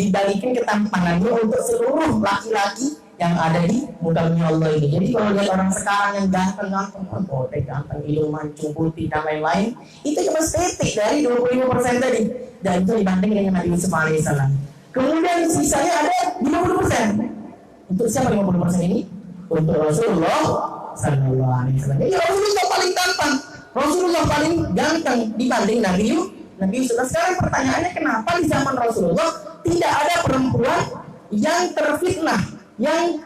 dibagikan ketampanannya untuk seluruh laki-laki yang ada di muka bumi Allah ini. Jadi kalau lihat orang sekarang yang ganteng-ganteng, potek, ganteng, hidung mancung, putih dan lain-lain, itu cuma setik dari 25% tadi. Dan itu dibanding dengan Nabi Yusuf alaihissalam. Kemudian sisanya ada 50%. Untuk siapa 50% ini? Untuk Rasulullah sallallahu alaihi wasallam. Jadi Rasulullah paling tampan, Rasulullah paling ganteng dibanding Nabi Yusuf. Nah, sekarang pertanyaannya, kenapa di zaman Rasulullah tidak ada perempuan yang terfitnah, yang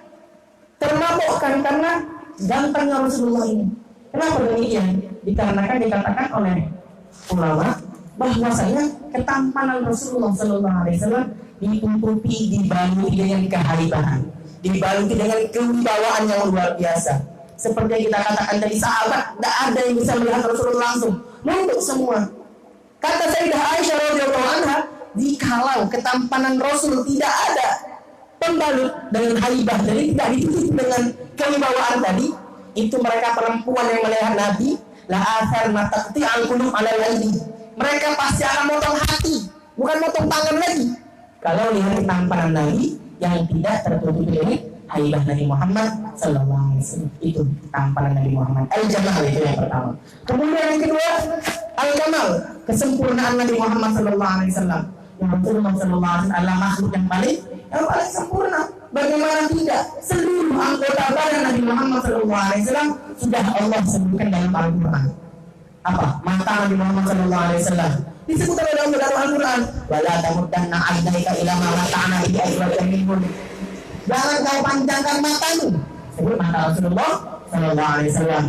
termabukkan karena gantengnya Rasulullah ini? Kenapa demikian? Dikarenakan dikatakan oleh ulama bahwasanya ketampanan Rasulullah sallallahu alaihi wasallam ditutupi, dibaluti dengan kehaibahan, dibaluti dengan kewibawaan yang luar biasa. Seperti yang kita katakan tadi, sahabat tidak ada yang bisa melihat Rasulullah langsung, nunduk semua. Kata Sayyidah Aisyah radhiyallahu anha, jikalau ketampanan Rasul tidak ada pembalut dengan haibah, jadi tidak ditutup dengan kewibawaan tadi, itu mereka perempuan yang melihat Nabi, la atharna taqti'al qulub 'ala al-aidi. Mereka pasti akan motong hati, bukan motong tangan lagi. Kalau lihat ketampanan Nabi yang tidak tertutup dengan haibah Nabi Muhammad sallallahu alaihi wasallam. Itu ketampanan Nabi Muhammad. Al-Jamal itu yang pertama. Kemudian yang kedua, Al-Jamal, kesempurnaan Nabi Muhammad sallallahu alaihi wasallam. Yang Rasulullah sallallahu alaihi wasallam adalah makhluk yang paling sempurna. Bagaimana tidak? Seluruh anggota badan Nabi Muhammad sallallahu alaihi wasallam sudah Allah sebutkan dalam Al-Qur'an. Apa? Mata Nabi Muhammad sallallahu alaihi wasallam disebut oleh Allah dalam Al-Qur'an, wala tamuddanna 'ainaika ila ma mata'na bi azwajin minhum. Jangan kau panjangkan matamu. Sebut mata Rasulullah sallallahu alaihi wasallam.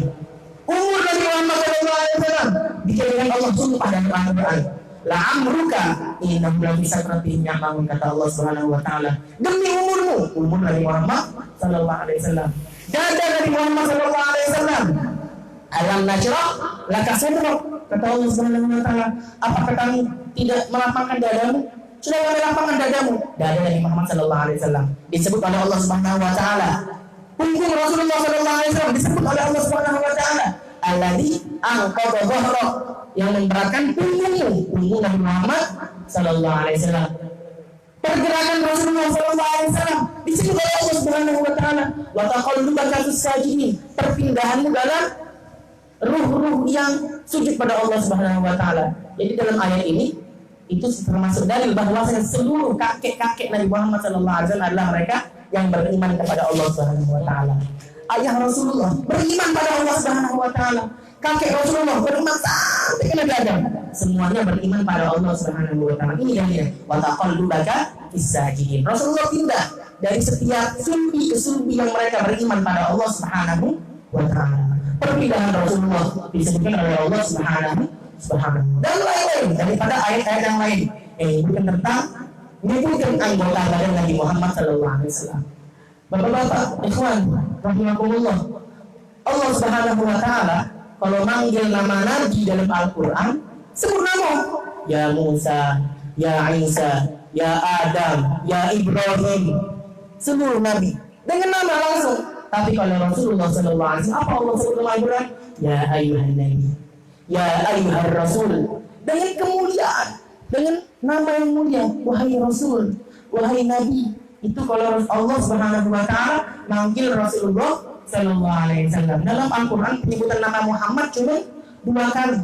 Umur Nabi Muhammad sallallahu alaihi wasallam dijadikan Allah sumpah dalam Al-Qur'an. La amruka innahum la bisakratin ya'lamun, kata Allah Subhanahu wa taala. Demi umurmu, umur Nabi Muhammad sallallahu alaihi wasallam. Dada Nabi Muhammad sallallahu alaihi wasallam. Alam nashrah laka sadrak, kata Allah Subhanahu wa taala. Apakah kamu tidak melapangkan dadamu? Sudah kami lapangkan dadamu. Dada Nabi Muhammad sallallahu alaihi wasallam disebut oleh Allah Subhanahu wa taala. Punggung Rasulullah sallallahu alaihi wasallam disebut oleh Allah Subhanahu wa taala. Alladzi anqadha dhahrak, yang memberatkan punggungmu, punggung Nabi Muhammad sallallahu alaihi wasallam. Pergerakan Rasulullah sallallahu alaihi wasallam disebut oleh Allah Subhanahu wa taala. Wa taqallubaka fis sajidin, perpindahanmu dalam ruh-ruh yang sujud pada Allah Subhanahu wa taala. Jadi dalam ayat ini itu termasuk dalil bahwa seluruh kakek-kakek Nabi Muhammad sallallahu alaihi wasallam adalah mereka yang beriman kepada Allah Subhanahu wa taala. Ayah Rasulullah beriman pada Allah Subhanahu wa taala. Kakek Rasulullah beriman sampai ke Nabi Adam. Semuanya beriman pada Allah Subhanahu wa taala. Ini dalilnya. Wa taqallubaka fis sajidin. Rasulullah pindah dari setiap sulbi ke sulbi yang mereka beriman pada Allah Subhanahu wa taala. Perpindahan Rasulullah disebutkan oleh Allah Subhanahu dan lain-lain daripada ayat-ayat yang lain. Bukan tentang menyebutkan anggota badan Nabi Muhammad sallallahu alaihi wasallam. Bapak-bapak, ikhwan, rahimakumullah. Allah Subhanahu wa taala kalau manggil nama nabi dalam Al-Qur'an, sebut nama. Ya Musa, ya Isa, ya Adam, ya Ibrahim. Seluruh nabi dengan nama langsung. Tapi kalau Rasulullah sallallahu alaihi wasallam, apa Allah sebut dalam Al-Qur'an? Ya ayyuhan nabi, ya ayyuhar rasul, dengan kemuliaan, dengan nama yang mulia. Wahai Rasul, wahai Nabi. Itu kalau Allah Subhanahu wa taala manggil Rasulullah sallallahu alaihi wasallam. Dalam Al-Qur'an penyebutan nama Muhammad cuma 2 kali.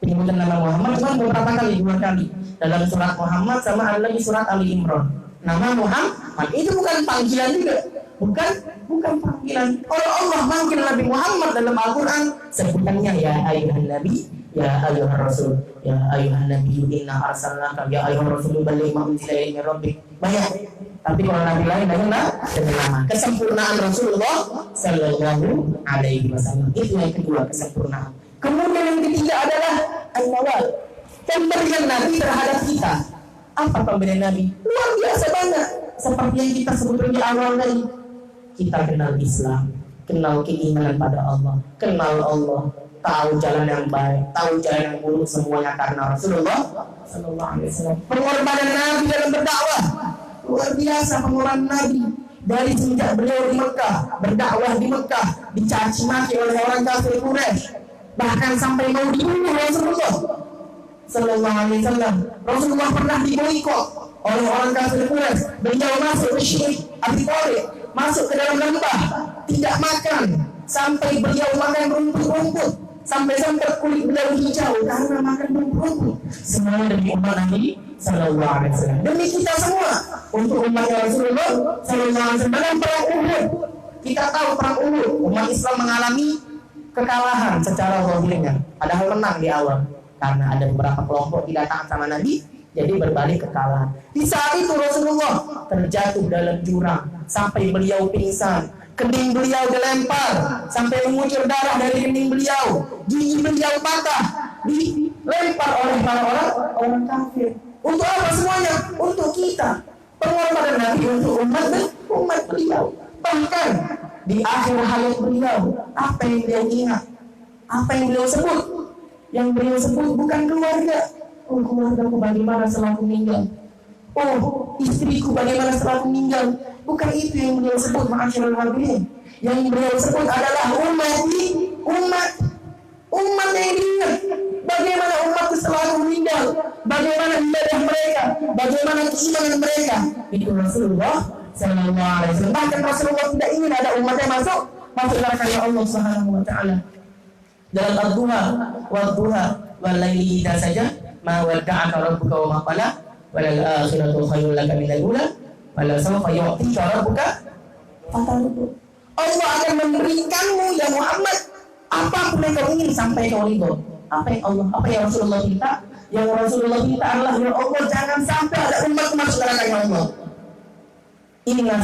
Penyebutan nama Muhammad cuma beberapa kali, 2 kali. Dalam surat Muhammad sama ada lagi surat Ali Imran. Nama Muhammad itu bukan panggilan juga. Bukan panggilan. Kalau Allah manggil Nabi Muhammad dalam Al-Qur'an, sebutannya ya ayyuhan nabi, ya ayuhar rasul, ya ayuhan nabiyyu inna arsalnaka, ya ayuhar rasul balligh ma unzila ilaika min rabbik. Banyak. Tapi kalau nabi lain banyak dengan nama. Kesempurnaan Rasulullah sallallahu alaihi wasallam. Itu yang kedua, kesempurnaan. Kemudian yang ketiga adalah an-nawal. Pemberian Nabi terhadap kita. Apa pemberian Nabi? Luar biasa banyak. Seperti yang kita sebutkan di awal tadi. Kita kenal Islam, kenal keimanan pada Allah, kenal Allah, tahu jalan yang baik, tahu jalan yang buruk, semuanya karena Rasulullah sallallahu alaihi wasallam. Pengorbanan Nabi dalam berdakwah luar biasa. Pengorbanan Nabi dari semenjak beliau di Mekah, berdakwah di Mekah, dicaci maki oleh orang kafir Quraisy, bahkan sampai mau dibunuh Rasulullah sallallahu alaihi wasallam. Rasulullah pernah diboikot oleh orang kafir Quraisy. Beliau masuk ke Syirik Abi Thalib, masuk ke dalam lembah, tidak makan sampai beliau makan rumput-rumput, sampai kulit beliau hijau karena makan rumput-rumput. Semua demi umat Nabi sallallahu alaihi wasallam, demi kita semua, untuk umat Rasulullah sallallahu alaihi wasallam. Dalam perang Uhud, kita tahu perang Uhud umat Islam mengalami kekalahan secara zahirnya, padahal menang di awal karena ada beberapa kelompok tidak taat sama Nabi, jadi berbalik kekalahan. Di saat itu Rasulullah terjatuh dalam jurang sampai beliau pingsan, kening beliau dilempar sampai mengucur darah dari kening beliau, gigi beliau patah, dilempar oleh para orang kafir. Untuk apa semuanya? Untuk kita. Pengorbanan Nabi untuk umat beliau. Bahkan di akhir hayat beliau, apa yang beliau ingat? Apa yang beliau sebut? Yang beliau sebut bukan keluarga. Oh, keluargaku bagaimana setelah aku meninggal? Oh, istriku bagaimana setelah aku meninggal? Bukan itu yang beliau sebut, ma'asyiral hadirin. Yang beliau sebut adalah umat yang diingat. Bagaimana umat setelah aku meninggal? Bagaimana ibadah mereka? Bagaimana keimanan mereka? Itu Rasulullah sallallahu alaihi wasallam. Bahkan Rasulullah tidak ingin ada umatnya masuk neraka Allah Subhanahu wa taala. Dalam ad-duha wad-duha wal laili idza saja ma wada'aka rabbuka wa ma qala walal akhiratu khairul laka minal ula wala sawfa yu'tika rabbuka fatardu. Allah akan memberikanmu ya Muhammad apapun yang kau ingin sampai kau ridho. Apa yang Rasulullah minta? Yang Rasulullah minta adalah ya Allah, jangan sampai ada umat masuk neraka ya Allah. Inna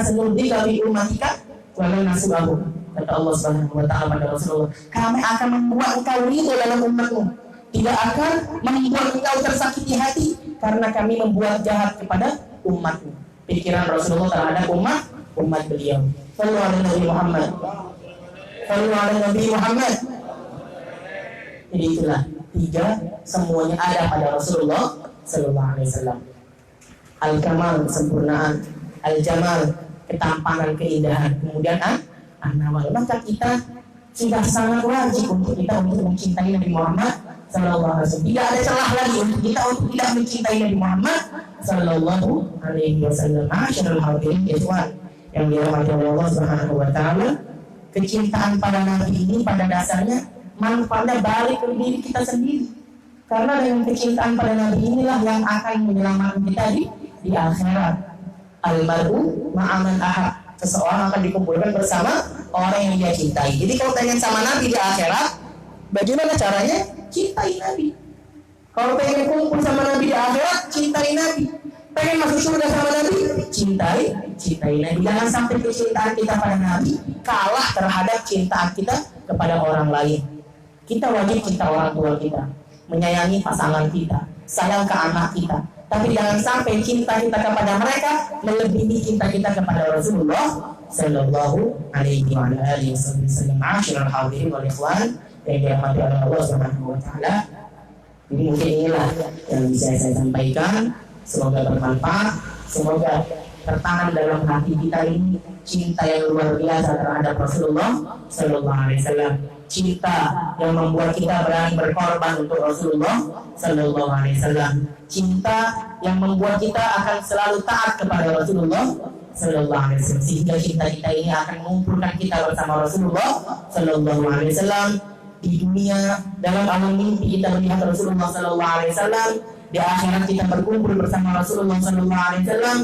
sanurdika bi ummatika wa la nasu'ahu. Kata Allah Subhanahu wa taala pada Rasulullah, kami akan membuat engkau ridho dalam umatmu. Tidak akan membuat engkau tersakiti hati karena kami membuat jahat kepada umatmu. Pikiran Rasulullah terhadap umat beliau. Sallu ala Nabi Muhammad. Sallu ala Nabi Muhammad. Jadi itulah tiga, semuanya ada pada Rasulullah sallallahu alaihi wasallam. Al-kamal, kesempurnaan, al-jamal, ketampanan, keindahan, kemudian an-nawal. Maka kita sudah sangat wajib untuk mencintai Nabi Muhammad sallallahu alaihi wasallam. Tidak ada celah lagi untuk kita untuk tidak mencintai Nabi Muhammad sallallahu alaihi wasallam. Masyaallah hadirin ikhwan yang dirahmati Allah Subhanahu wa taala, kecintaan pada Nabi ini pada dasarnya manfaatnya balik ke diri kita sendiri. Karena dengan kecintaan pada Nabi inilah yang akan menyelamatkan kita di akhirat. Al-mar'u ma'aman ahad. Seseorang akan dikumpulkan bersama orang yang dia cintai. Jadi kalau pengen sama Nabi di akhirat, bagaimana caranya? Cintai Nabi. Kalau pengen kumpul sama Nabi di akhirat, cintai Nabi. Pengen masuk surga sama Nabi, cintai Nabi. Jangan sampai kecintaan kita pada Nabi kalah terhadap cintaan kita kepada orang lain. Kita wajib cinta orang tua kita, menyayangi pasangan kita, sayang ke anak kita. Tapi jangan sampai cinta kita kepada mereka melebihi cinta kita kepada Rasulullah sallallahu alaihi wasallam. Ma'asyiral hadirin wal ikhwan yang dirahmati oleh Allah Subhanahu wa taala. Jadi mungkin inilah yang bisa saya sampaikan. Semoga bermanfaat, semoga tertanam dalam hati kita ini cinta yang luar biasa terhadap Rasulullah sallallahu alaihi wasallam. Cinta yang membuat kita berani berkorban untuk Rasulullah sallallahu alaihi wasallam. Cinta yang membuat kita akan selalu taat kepada Rasulullah sallallahu alaihi wasallam. Sehingga cinta kita ini akan mengumpulkan kita bersama Rasulullah sallallahu alaihi wasallam di dunia. Dalam alam mimpi kita melihat Rasulullah sallallahu alaihi wasallam. Di akhirat kita berkumpul bersama Rasulullah sallallahu alaihi wasallam,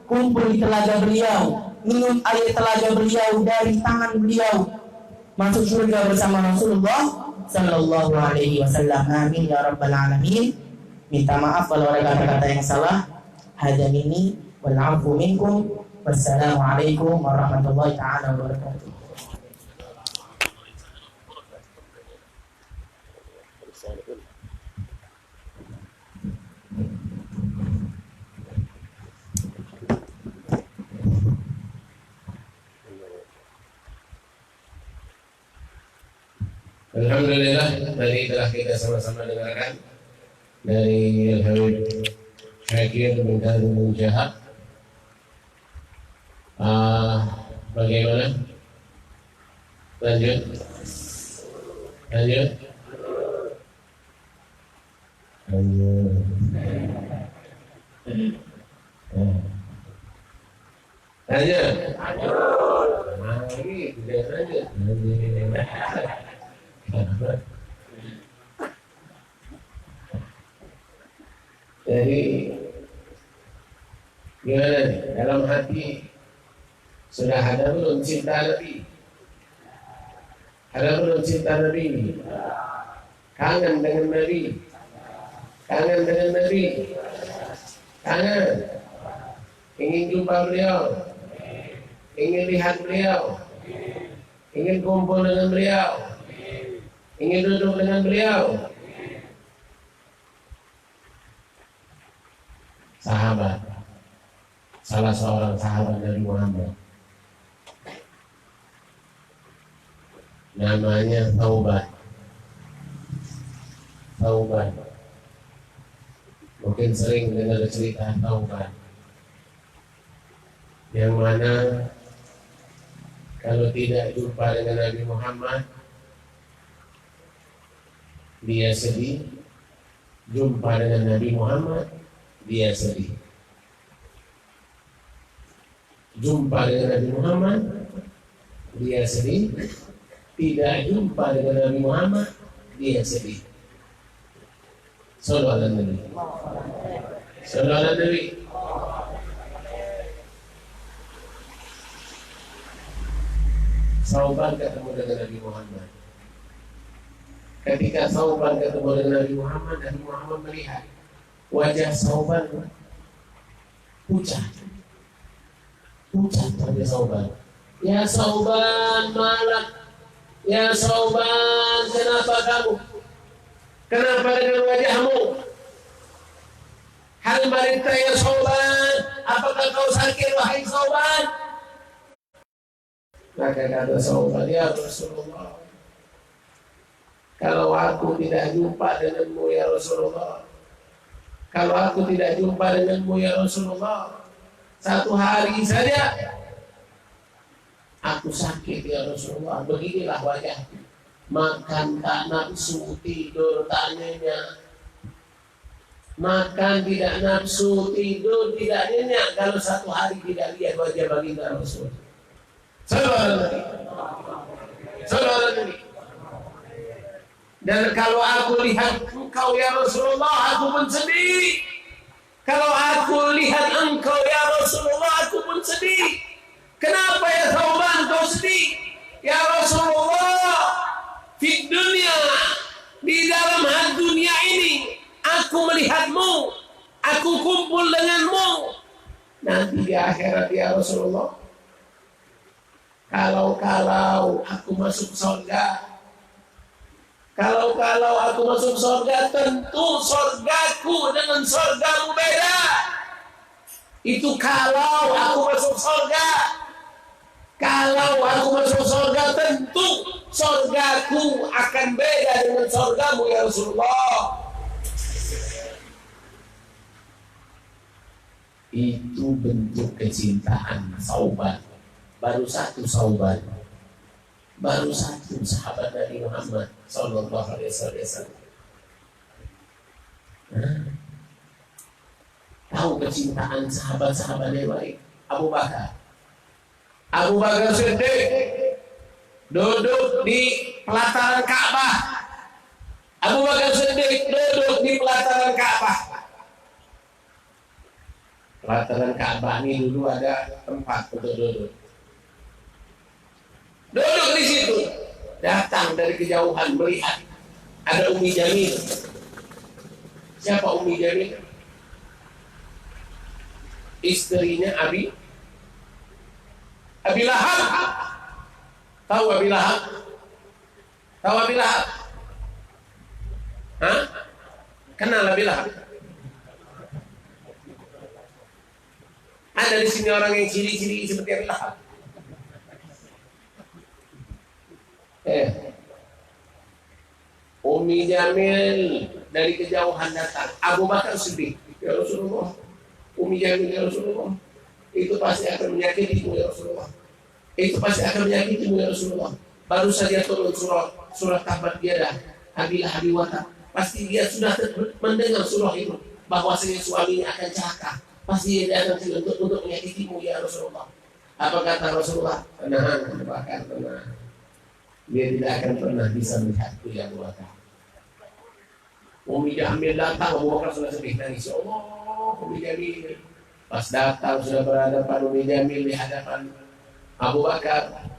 kumpul di telaga beliau, minum air telaga beliau dari tangan beliau, masuk surga bersama Rasulullah sallallahu alaihi wasallam. Amin ya rabbal alamin. Minta maaf kalau ada kata-kata yang salah. Hada minni wal 'afwu minkum. Wassalamualaikum warahmatullahi taala wabarakatuh. Alhamdulillah, tadi telah kita sama-sama dengarkan dari Al-Habib Syakir bin Khalid bin Jahab. Bagaimana? Lanjut. Lanjut. Lanjut. Lagi, tidak lanjut. Jadi gimana nih? Dalam hati sudah ada belum cinta Nabi? Ada belum cinta Nabi? Kangen dengan Nabi? Kangen dengan Nabi? Kangen? Ingin jumpa beliau? Ingin lihat beliau? Ingin kumpul dengan beliau? Ingin duduk dengan beliau? Sahabat, salah seorang sahabat Nabi Muhammad, namanya Thauban. Thauban, mungkin sering dengar cerita Thauban, yang mana kalau tidak jumpa dengan Nabi Muhammad dia sedih, jumpa dengan Nabi Muhammad dia sedih. Jumpa dengan Nabi Muhammad dia sedih, tidak jumpa dengan Nabi Muhammad dia sedih. Sallallahu alaihi wasallam. Sallallahu alaihi wasallam. Thauban ketemu dengan Nabi Muhammad. Ketika Thauban ketemu dengan Nabi Muhammad melihat wajah Thauban pucat wajah Thauban. Ya Thauban, malak. Ya Thauban, kenapa kamu? Kenapa dengan wajahmu? Hal marita ya Thauban, apakah kau sakit wahai Thauban? Maka kata Thauban, ya Rasulullah, kalau aku tidak jumpa denganmu ya Rasulullah, kalau aku tidak jumpa denganmu ya Rasulullah, satu hari saja aku sakit ya Rasulullah. Beginilah wajahku, makan tak nafsu, tidur tak nyenyak. Makan tidak nafsu, tidur tidak nyenyak kalau satu hari tidak lihat wajah baginda Rasul. Sallallahu alaihi wasallam. Dan kalau aku lihat engkau ya Rasulullah, aku pun sedih. Kalau aku lihat engkau ya Rasulullah, aku pun sedih. Kenapa ya Thauban kau sedih? Ya Rasulullah, di dunia, di dalam dunia ini, aku melihatmu, aku kumpul denganmu. Nanti di akhirat ya Rasulullah, kalau aku masuk surga, kalau aku masuk surga, tentu surgaku dengan surgamu beda. Itu kalau aku masuk surga. Kalau aku masuk surga, tentu surgaku akan beda dengan surgamu ya Rasulullah. Itu bentuk kecintaan Thauban. Baru satu Thauban, baru satu sahabat Nabi Muhammad sallallahu alaihi wasallam. Tahu kecintaan sahabat-sahabat yang lain. Abu Bakar Siddiq duduk di pelataran Ka'bah. Abu Bakar Siddiq duduk di pelataran Ka'bah. Pelataran Ka'bah ini dulu ada tempat untuk duduk. Duduk di situ, datang dari kejauhan melihat Ada Umi Jamil. Siapa Umi Jamil? Istrinya Abi Lahab. Tahu Abi Lahab? Tahu Abi Lahab? Hah? Kenal Abi Lahab? Ada di sini orang yang ciri-ciri seperti Abi Lahab? Umi Jamil dari kejauhan datang. Abu Bakar sedih. Ya Rasulullah, Umi Jamil ya Rasulullah, itu pasti akan menyakitimu ya Rasulullah. Itu pasti akan menyakitimu ya Rasulullah. Baru saja turun surat Tabat Yadah, Abi Lahab wa Tab. Pasti dia sudah mendengar surah itu, bahwasanya suaminya akan celaka. Pasti dia akan untuk menyakitimu ya Rasulullah. Apa kata Rasulullah? Tenang, Abu Bakar, tenang. Dia tidak akan pernah bisa melihatku ya Abu Bakar. Umi Jamil datang, Abu Bakar sudah sedih nangis. Ya Allah, Umi Jamil. Pas datang sudah berhadapan Umi Jamil di hadapan Abu Bakar.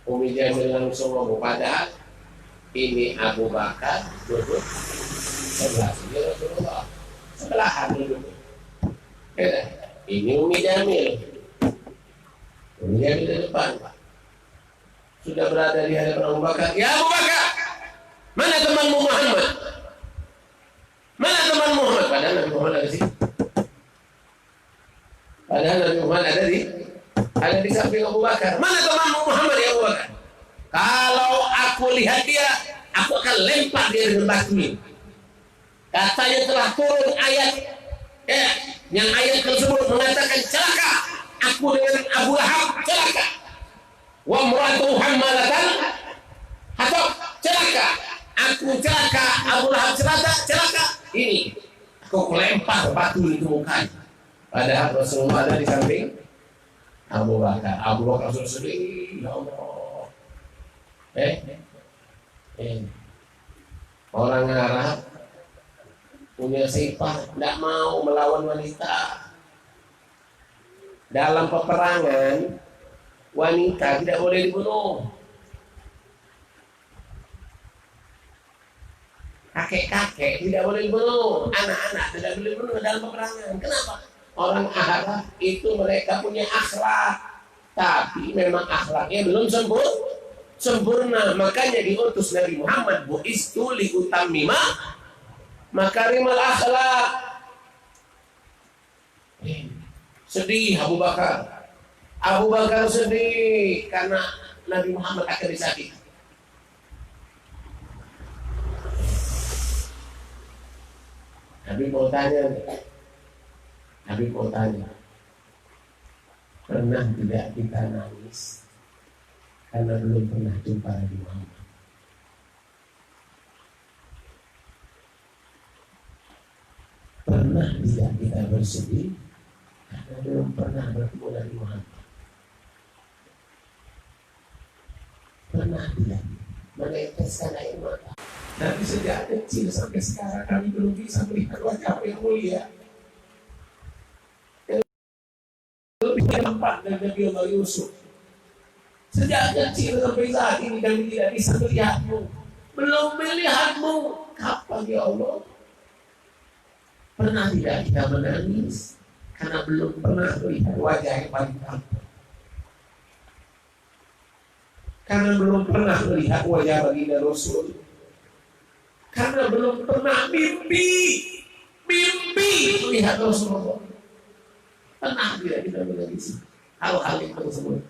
Umi Jamil langsung ngomong, padahal ini Abu Bakar duduk sebelah sini Rasulullah, sebelahan duduk. Ini Umi Jamil. Umi Jamil di depan, Pak. Sudah berada di hadapan Abu Bakar. Ya Abu Bakar, mana temanmu Muhammad? Mana teman Muhammad? Padahal Nabi Muhammad ada di sini. Padahal Nabi Muhammad ada di samping Abu Bakar. Mana temanmu Muhammad ya Abu Bakar? Kalau aku lihat dia, aku akan lempar dia dengan batu ini. Katanya telah turun ayat, yang ayat tersebut mengatakan celaka aku dengan Abu Lahab, celaka. Wa muratuhu hammalatan hatab, celaka. Aku celaka, Abu Lahab celaka. Ini aku lempar batu itu mukanya. Padahal Rasulullah ada di samping Abu Bakar. Abu Bakar sudah sedih, ya Allah. Orang Arab punya sifat tidak mau melawan wanita. Dalam peperangan, wanita tidak boleh dibunuh. Kakek-kakek tidak boleh dibunuh, anak-anak tidak boleh dibunuh dalam peperangan. Kenapa? Orang Arab itu mereka punya akhlak, tapi memang akhlaknya belum sempurna. Makanya diutus Nabi Muhammad, bu'istu li utammima makarimal akhlak. Sedih Abu Bakar. Abu Bakar sedih karena Nabi Muhammad akan disakiti. Nabi mau tanya, pernah tidak kita nangis karena belum pernah jumpa Nabi Muhammad? Pernah tidak kita bersedih karena belum pernah bertemu Nabi Muhammad? Pernah tidak meneteskan air mata? Tapi sejak kecil sampai sekarang kami belum bisa melihat wajah yang mulia. Lebih nampak dari Nabi Allah Yusuf. Sejak kecil sampai saat ini kami tidak bisa melihatmu. Belum melihatmu. Kapan ya Allah? Pernah tidak kita menangis karena belum pernah melihat wajah yang paling tampan? Karena belum pernah melihat wajah baginda Rasul. Karena belum pernah mimpi melihat Rasulullah. Pernah tidak kita menangis hal-hal yang tersebut?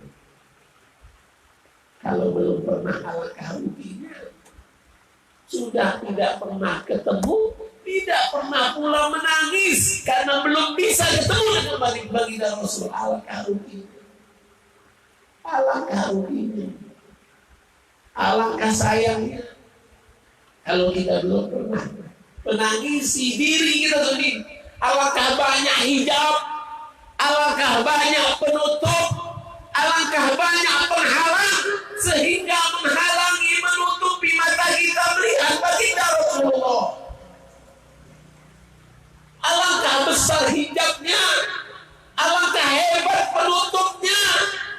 Kalau belum pernah, alangkah ruginya. Sudah tidak pernah ketemu, tidak pernah pula menangis karena belum bisa ketemu dengan baginda Rasul. Alangkah ruginya. Alangkah ruginya. Alangkah sayangnya kalau kita belum pernah menangisi diri kita sendiri. Alangkah banyak hijab, alangkah banyak penutup, alangkah banyak penghalang sehingga menghalangi, menutupi mata kita melihat baginda Rasulullah. Alangkah besar hijabnya, alangkah hebat penutupnya,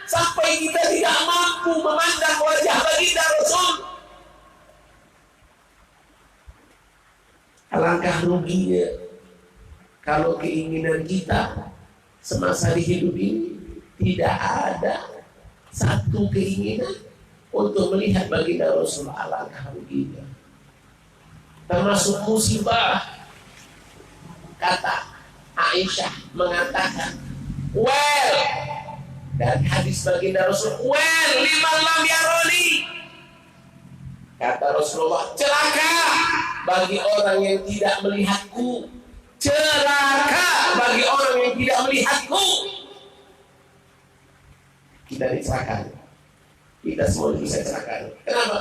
sampai kita tidak mampu memandang wajah baginda Rasul. Alangkah ruginya kalau keinginan kita semasa di hidup ini tidak ada satu keinginan untuk melihat baginda Rasulullah. Alangkah ruginya. Termasuk musibah. Kata Aisyah mengatakan, well, dan hadis baginda Rasul, well, liman lam yaroni. Kata Rasulullah, celaka bagi orang yang tidak melihatku. Celaka bagi orang yang tidak melihatku. Kita dicelakakan. Kita semua bisa celakakan. Kenapa?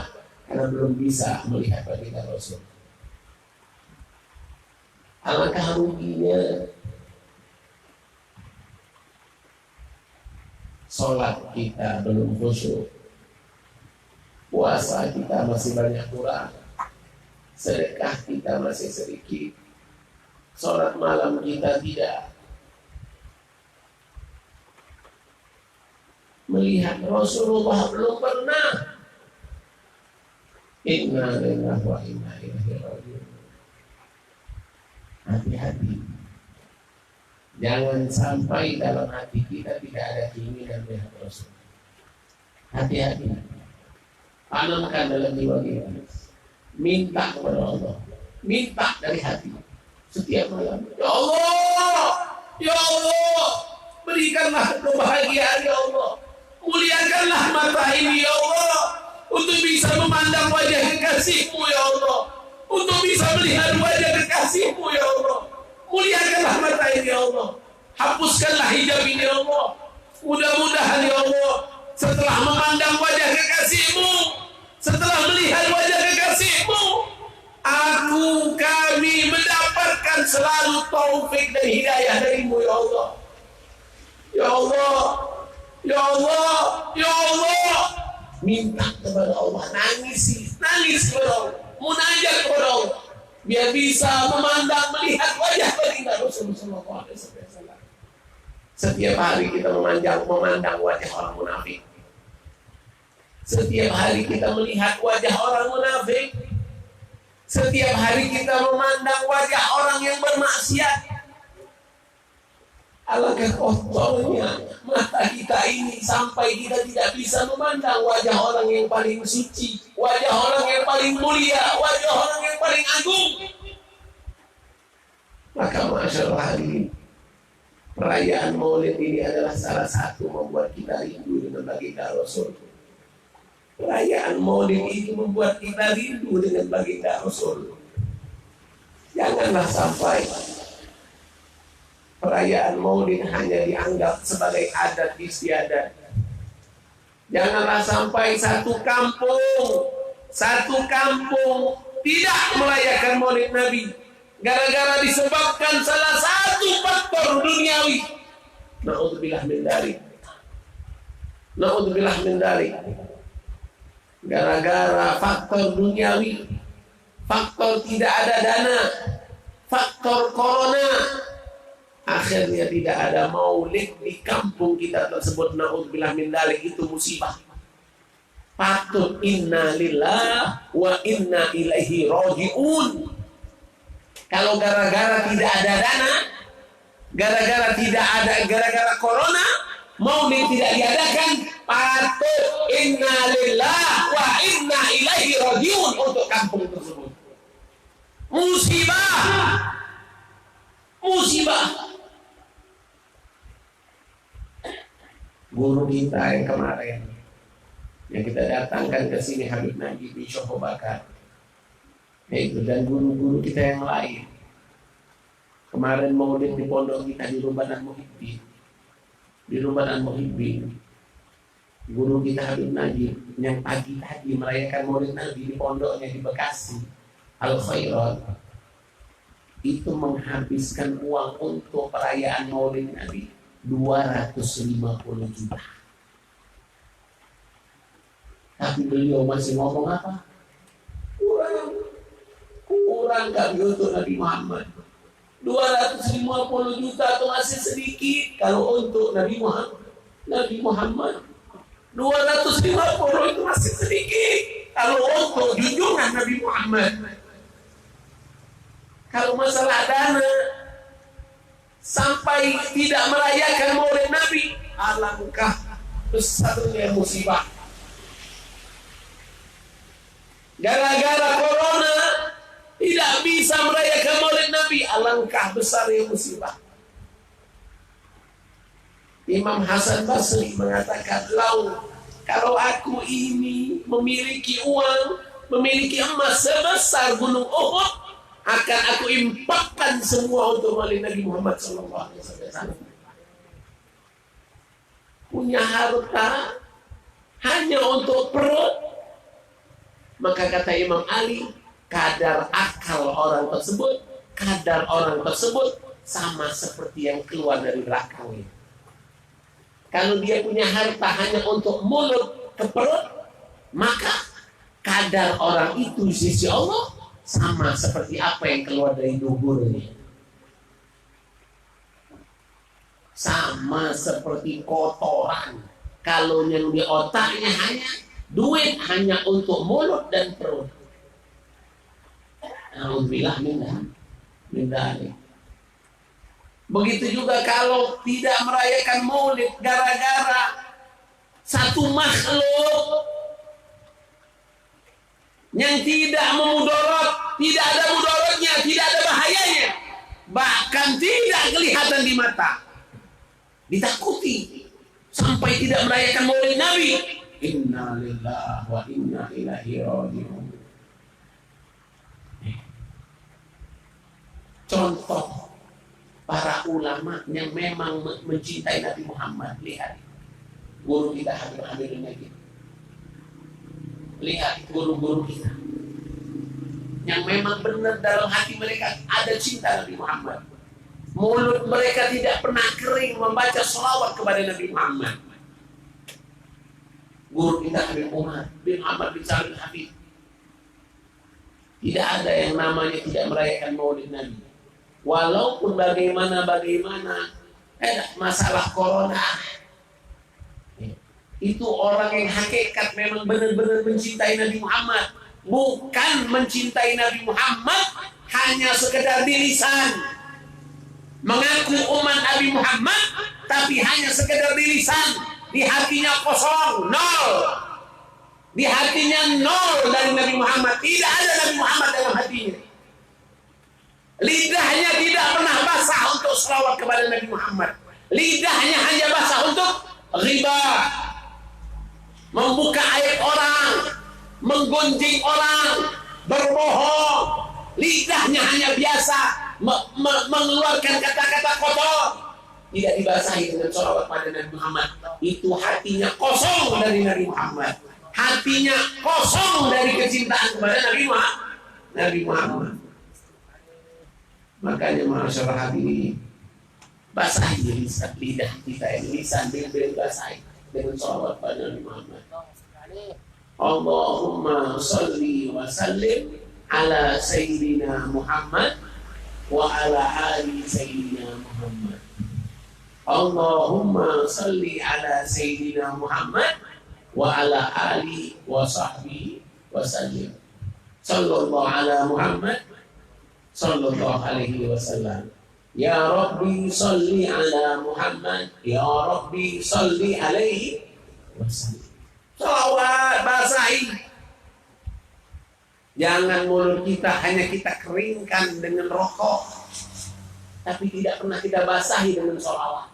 Karena belum bisa melihat baginda Rasul. Alangkah ruginya sholat kita belum khusyuk, puasa kita masih banyak kurang, sedekah kita masih sedikit, sholat malam kita tidak. Melihat Rasulullah belum pernah. Inna lillahi wa inna ilaihi raji'un. Hati-hati. Jangan sampai dalam hati kita tidak ada keinginan melihat Rasul. Hati-hati. Tanamkan dalam jiwa kita. Minta kepada Allah. Minta dari hati. Setiap malam. Ya Allah. Ya Allah. Berikanlah kebahagiaan ya Allah. Muliakanlah mata ini ya Allah. Untuk bisa memandang wajah kekasih-Mu ya Allah. Untuk bisa melihat wajah kekasih-Mu ya Allah. Muliakanlah mata ini ya Allah. Hapuskanlah hijab ini ya Allah. Mudah-mudahan ya Allah, setelah memandang wajah kekasih-Mu, setelah melihat wajah kekasih-Mu, kami mendapatkan selalu taufik dan hidayah dari-Mu ya Allah. Ya Allah, ya Allah, ya Allah. Minta kepada Allah, nangis kepada Allah, munajat kepada Allah, biar bisa memandang, melihat wajah baginda Rasulullah SAW. Setiap hari kita memandang wajah orang munafik. Setiap hari kita melihat wajah orang munafik. Setiap hari kita memandang wajah orang yang bermaksiat. Alangkah kotornya mata kita ini sampai kita tidak bisa memandang wajah orang yang paling suci, wajah orang yang paling mulia, wajah orang yang paling agung. Maka masyaallah ini perayaan Maulid ini adalah salah satu membuat kita rindu dengan baginda Rasul. Perayaan Maulid ini membuat kita rindu dengan baginda Rasul. Janganlah sampai perayaan Maulid hanya dianggap sebagai adat istiadat. Janganlah sampai satu kampung tidak merayakan Maulid Nabi gara-gara disebabkan salah satu faktor duniawi. Na'udzubillah min dzalik. Na'udzubillah min dzalik. Gara-gara faktor duniawi, faktor tidak ada dana, faktor corona, akhirnya tidak ada maulid di kampung kita tersebut. Na'udzubillah min dzalik. Itu musibah. Patut inna lillahi wa inna ilaihi raji'un. Kalau gara-gara tidak ada dana, gara-gara corona, maulid tidak diadakan, patut inna lillahi wa inna ilaihi raji'un untuk kampung tersebut. Musibah. Guru kita yang kemarin yang kita datangkan ke sini, Habib Najib bin Syekh Bakar, itu dan guru-guru kita yang lain. Kemarin maulid di pondok kita di Rumbanan Muhibbin. Di Rumbanan Muhibbin, guru kita Habib Najib yang pagi tadi merayakan maulid Nabi di pondoknya di Bekasi, Al Khairat, itu menghabiskan uang untuk perayaan maulid Nabi 250 juta. Tapi beliau masih ngomong apa? Kurang kami untuk Nabi Muhammad. 250 juta itu masih sedikit kalau untuk Nabi Muhammad. 250 itu masih sedikit kalau untuk junjungan Nabi Muhammad. Kalau masalah dana, sampai tidak merayakan Maulid Nabi, alangkah besarnya musibah. Gara-gara corona tidak bisa merayakan Maulid Nabi, alangkah besarnya musibah. Imam Hasan Basri mengatakan, kalau aku ini memiliki uang, memiliki emas sebesar gunung Uhud, akan aku infakkan semua untuk Maulid Nabi Muhammad SAW. Punya harta hanya untuk perut, maka kata Imam Ali, kadar akal orang tersebut, kadar orang tersebut sama seperti yang keluar dari belakangnya. Kalau dia punya harta hanya untuk mulut ke perut, maka kadar orang itu di sisi Allah sama seperti apa yang keluar dari duburnya. Sama seperti kotoran. Kalau yang di otaknya hanya duit hanya untuk mulut dan perut. Alhamdulillah mindah. Begitu juga kalau tidak merayakan Maulid gara-gara satu makhluk yang tidak memudarat, tidak ada mudaratnya, tidak ada bahayanya, bahkan tidak kelihatan di mata, ditakuti sampai tidak merayakan Maulid Nabi. Inna lillahi wa inna ilaihi raji'un. Contoh para ulama yang memang mencintai Nabi Muhammad, lihat guru kita Habib Najib, lihat guru-guru kita yang memang benar dalam hati mereka ada cinta Nabi Muhammad. Mulut mereka tidak pernah kering membaca sholawat kepada Nabi Muhammad. Guru kita Habib Umar bin Muhammad bin Salim Habib, tidak ada yang namanya tidak merayakan Maulid Nabi. Walaupun bagaimana masalah corona, itu orang yang hakikat memang benar-benar mencintai Nabi Muhammad, bukan mencintai Nabi Muhammad hanya sekedar di lisan, mengaku umat Nabi Muhammad tapi hanya sekedar di lisan, di hatinya kosong, nol, di hatinya nol dari Nabi Muhammad, tidak ada Nabi Muhammad dalam hatinya. Lidahnya tidak pernah basah untuk selawat kepada Nabi Muhammad. Lidahnya hanya basah untuk ghibah, membuka aib orang, menggunjing orang, berbohong. Lidahnya hanya biasa mengeluarkan kata-kata kotor, tidak dibasahi dengan selawat pada Nabi Muhammad. Itu hatinya kosong dari Nabi Muhammad, hatinya kosong dari kecintaan kepada Nabi Muhammad. Makanya masyarakat hadirin, basahi lidah kita ini, lisan bibir basahi dengan sholawat pada Nabi Muhammad. Allahumma salli wa sallim ala Sayyidina Muhammad wa ala ali Sayyidina Muhammad. Allahumma salli ala Sayyidina Muhammad wa ala ali wa sahbihi wa sallim. Sallallahu ala Muhammad sallallahu alaihi wasallam. Ya Rabbi salli ala Muhammad, ya Rabbi salli alaihi wasallam. Salawat basahi. Jangan mulut kita hanya kita keringkan dengan rokok, tapi tidak pernah kita basahi dengan salawat.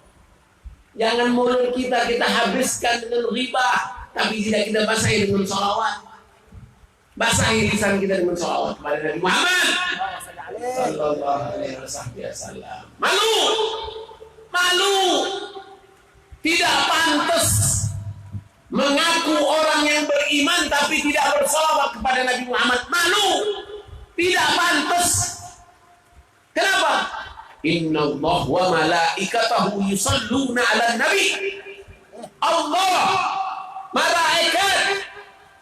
Jangan mulut kita habiskan dengan riba, tapi tidak kita basahi dengan salawat. Basahi lisan kita dengan salawat kepada Nabi Muhammad sallallahu alaihi wasallam. Malu, tidak pantas mengaku orang yang beriman tapi tidak bersalawat kepada Nabi Muhammad. Malu, tidak pantas. Kenapa? Inna Allah wa malaikatahu yusalluna ala nabi. Allah, malaikat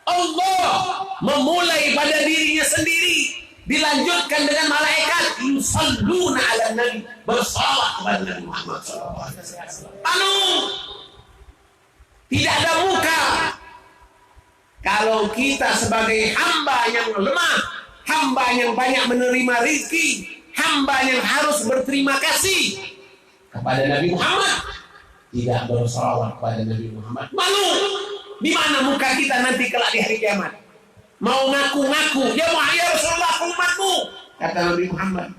Allah memulai pada dirinya sendiri, dilanjutkan dengan malaikat yusalluna ala nabi, bersalawat kepada Nabi Muhammad sallallahu alaihi wasallam. Tidak ada muka. Kalau kita sebagai hamba yang lemah, hamba yang banyak menerima rezeki, hamba yang harus berterima kasih kepada Nabi Muhammad, tidak bersolawat kepada Nabi Muhammad. Malu. Di mana muka kita nanti kelak di hari kiamat? Mau ngaku-ngaku, ya Rasulullah, aku umatmu. Kata Nabi Muhammad,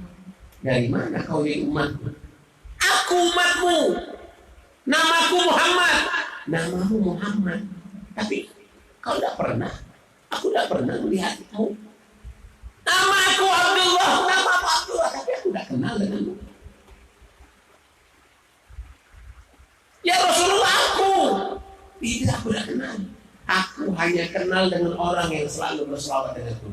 dari mana kau ini umatmu? Aku umatmu. Namaku Muhammad. Namamu Muhammad. Tapi kau tidak pernah. Aku tidak pernah melihatmu. Nama aku Abdullah. Nama aku Abdullah. Tapi aku tidak kenal denganmu. Ya Rasulullah, aku. Tidak, aku tidak kenal. Aku hanya kenal dengan orang yang selalu berselawat denganku.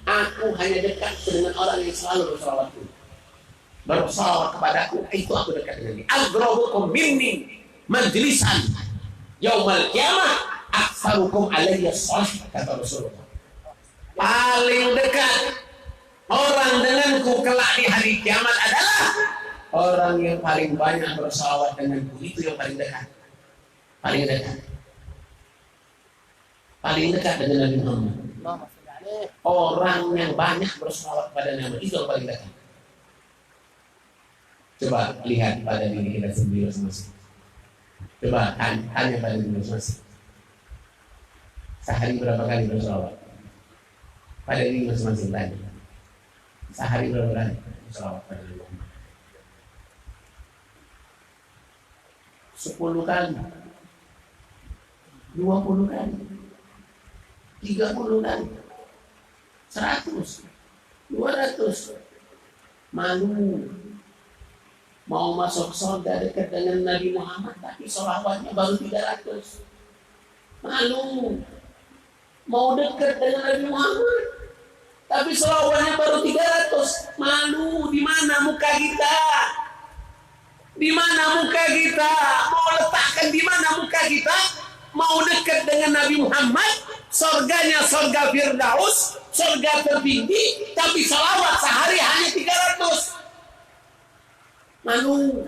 Aku hanya dekat dengan orang yang selalu berselawatku. Berselawat kepadaku, itu aku dekat dengan dia. Aqrabukum minni majlisan yaumal qiyamah aktsarukum alayya shalah, kata Rasulullah. Paling dekat orang denganku kelak di hari kiamat adalah orang yang paling banyak berselawat denganku. Itu yang paling dekat. Paling dekat. Paling dekat dengan Nabi Muhammad. Orang yang banyak berselawat pada Nabi itu yang paling dekat. Coba lihat pada diri kita sendiri masing-masing. Coba tanya pada diri masing-masing. Sehari berapa kali berselawat? Pada diri masing-masing tanya. Sehari berapa kali berselawat pada Nabi Muhammad? 10 kali, 20 kali, 30 kali, 100, 200. Malu. Mau masuk surga dekat dengan Nabi Muhammad, tapi sholawatnya baru 300. Malu. Mau dekat dengan Nabi Muhammad, tapi sholawatnya baru 300. Malu. Di mana muka kita? Di mana muka kita? Mau letakkan di mana muka kita? Mau dekat dengan Nabi Muhammad, surganya surga Firdaus, surga tertinggi, tapi salawat sehari hanya 300. Malu.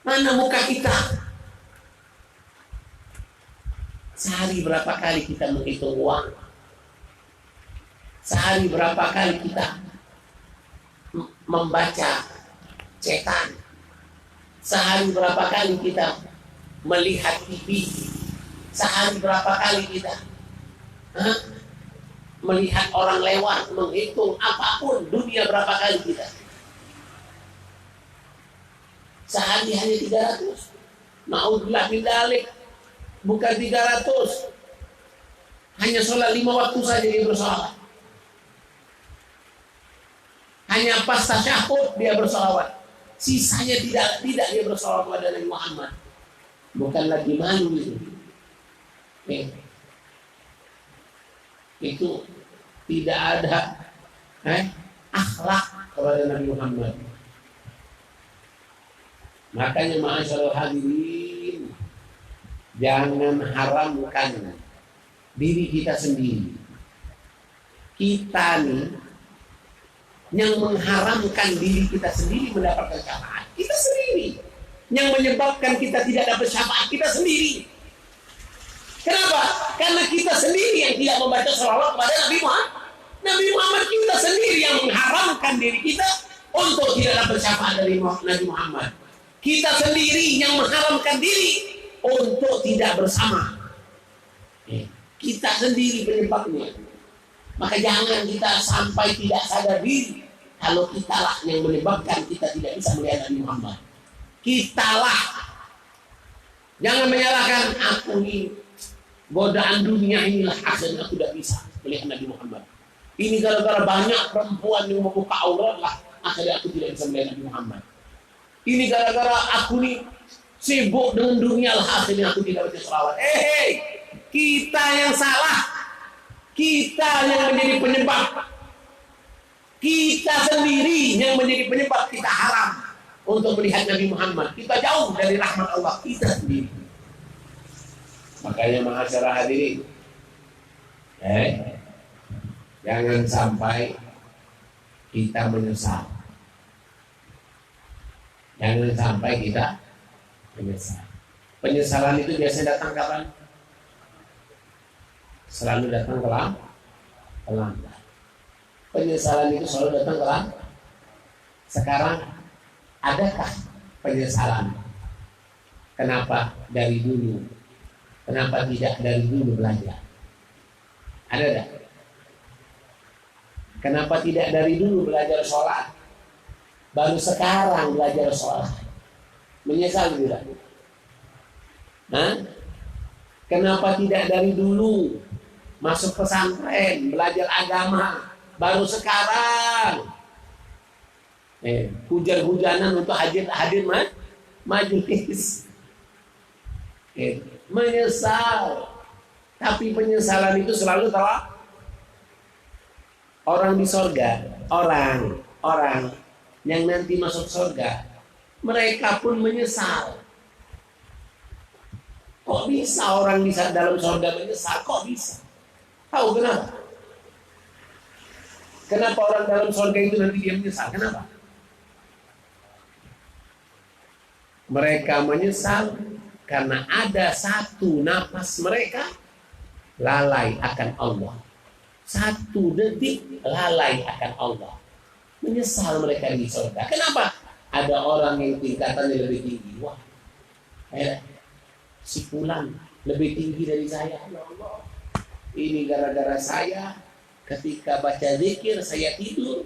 Mana muka kita? Sehari berapa kali kita menghitung uang? Sehari berapa kali kita membaca cetan? Sehari berapa kali kita melihat TV? Sehari berapa kali kita melihat orang lewat, menghitung apapun dunia, berapa kali kita? Sehari hanya 300. Na'udzubillah min dzalik. Bukan 300. Hanya sholat 5 waktu saja dia bersolawat. Hanya pas tasyahud dia bersolawat. Sisanya tidak dia bersolawat kepada Nabi Muhammad. Bukan lagi malu itu. Itu tidak ada akhlak kepada Nabi Muhammad. Makanya ma'asyarul hadirin, jangan haramkan diri kita sendiri. Kita nih yang mengharamkan diri kita sendiri mendapatkan syafaat kita sendiri. Yang menyebabkan kita tidak dapat syafaat kita sendiri. Kenapa? Karena kita sendiri yang tidak membaca sholawat kepada Nabi Muhammad. Nabi Muhammad kita sendiri yang mengharamkan diri kita untuk tidak dapat syafaat dari Nabi Muhammad. Kita sendiri yang mengharamkan diri untuk tidak bersama. Kita sendiri penyebabnya. Maka jangan kita sampai tidak sadar diri kalau kitalah yang menyebabkan kita tidak bisa melihat Nabi Muhammad. Kitalah. Jangan menyalahkan aku ini, godaan dunia inilah akhirnya aku tidak bisa melihat Nabi Muhammad. Ini gara-gara banyak perempuan yang membuka aurat lah akhirnya aku tidak bisa melihat Nabi Muhammad. Ini gara-gara aku nih sibuk dengan dunia lah akhirnya aku tidak baca sholawat. Kita yang salah. Kita yang menjadi penyebab. Kita sendiri yang menjadi penyebab kita haram untuk melihat Nabi Muhammad. Kita jauh dari rahmat Allah. Kita sendiri. Makanya ma'asyarul hadirin, jangan sampai kita menyesal. Jangan sampai kita menyesal. Penyesalan itu biasanya datang kapan? Selalu datang terlambat. penyesalan itu selalu datang kelak. Sekarang adakah penyesalan? Kenapa dari dulu? Kenapa tidak dari dulu belajar? Ada tak? Kenapa tidak dari dulu belajar sholat? Baru sekarang belajar sholat. Menyesal tidak? Hah? Kenapa tidak dari dulu masuk pesantren, belajar agama? Baru sekarang hujan-hujanan untuk hadir majelis. Menyesal. Tapi penyesalan itu selalu tahu. Orang di sorga, orang yang nanti masuk sorga, mereka pun menyesal. Kok bisa orang bisa dalam sorga menyesal? Kok bisa? Tahu kenapa? Kenapa orang dalam sorga itu nanti dia menyesal? Kenapa? Mereka menyesal karena ada satu napas mereka lalai akan Allah. Satu detik lalai akan Allah. Menyesal mereka di surga. Kenapa? Ada orang yang tingkatannya lebih tinggi. Wah, si fulan lebih tinggi dari saya. Ya Allah, ini gara-gara saya ketika baca zikir saya tidur,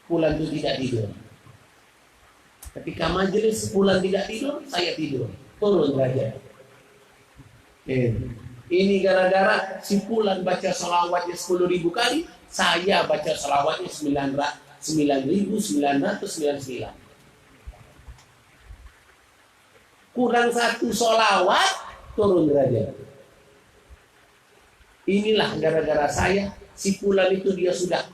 fulan itu tidak tidur. Ketika majelis fulan tidak tidur, saya tidur. Turun derajat. Ini gara-gara si fulan baca sholawatnya 10.000 kali, saya baca sholawatnya 9.999. Kurang satu sholawat, turun derajat. Inilah gara-gara saya, si fulan itu dia sudah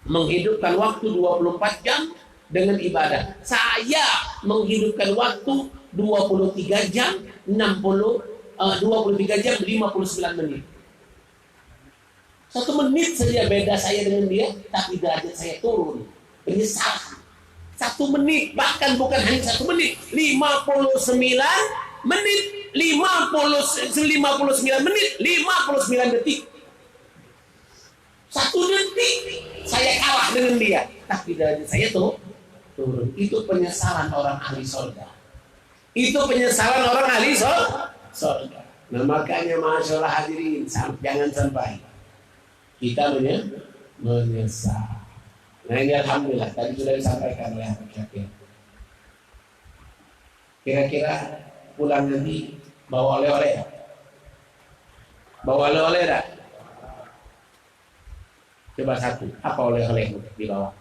menghidupkan waktu 24 jam dengan ibadah. Saya menghidupkan waktu 23 jam 23 jam 59 menit. 1 menit saja beda saya dengan dia, tapi derajat saya turun. Penyesalan. 1 menit, bahkan bukan hanya 1 menit, 59 menit, 59 menit, 59 detik. 1 detik saya kalah dengan dia, tapi derajat saya turun. Itu penyesalan orang ahli surga. Itu penyesalan orang ahli surga. Nah makanya masyaallah hadirin, jangan sampai kita menyesal. Nah ini alhamdulillah tadi sudah disampaikan oleh Habib Syakir. Kira-kira pulang nanti bawa oleh-oleh? Bawa oleh-oleh tak? Coba satu, apa oleh-oleh dibawa?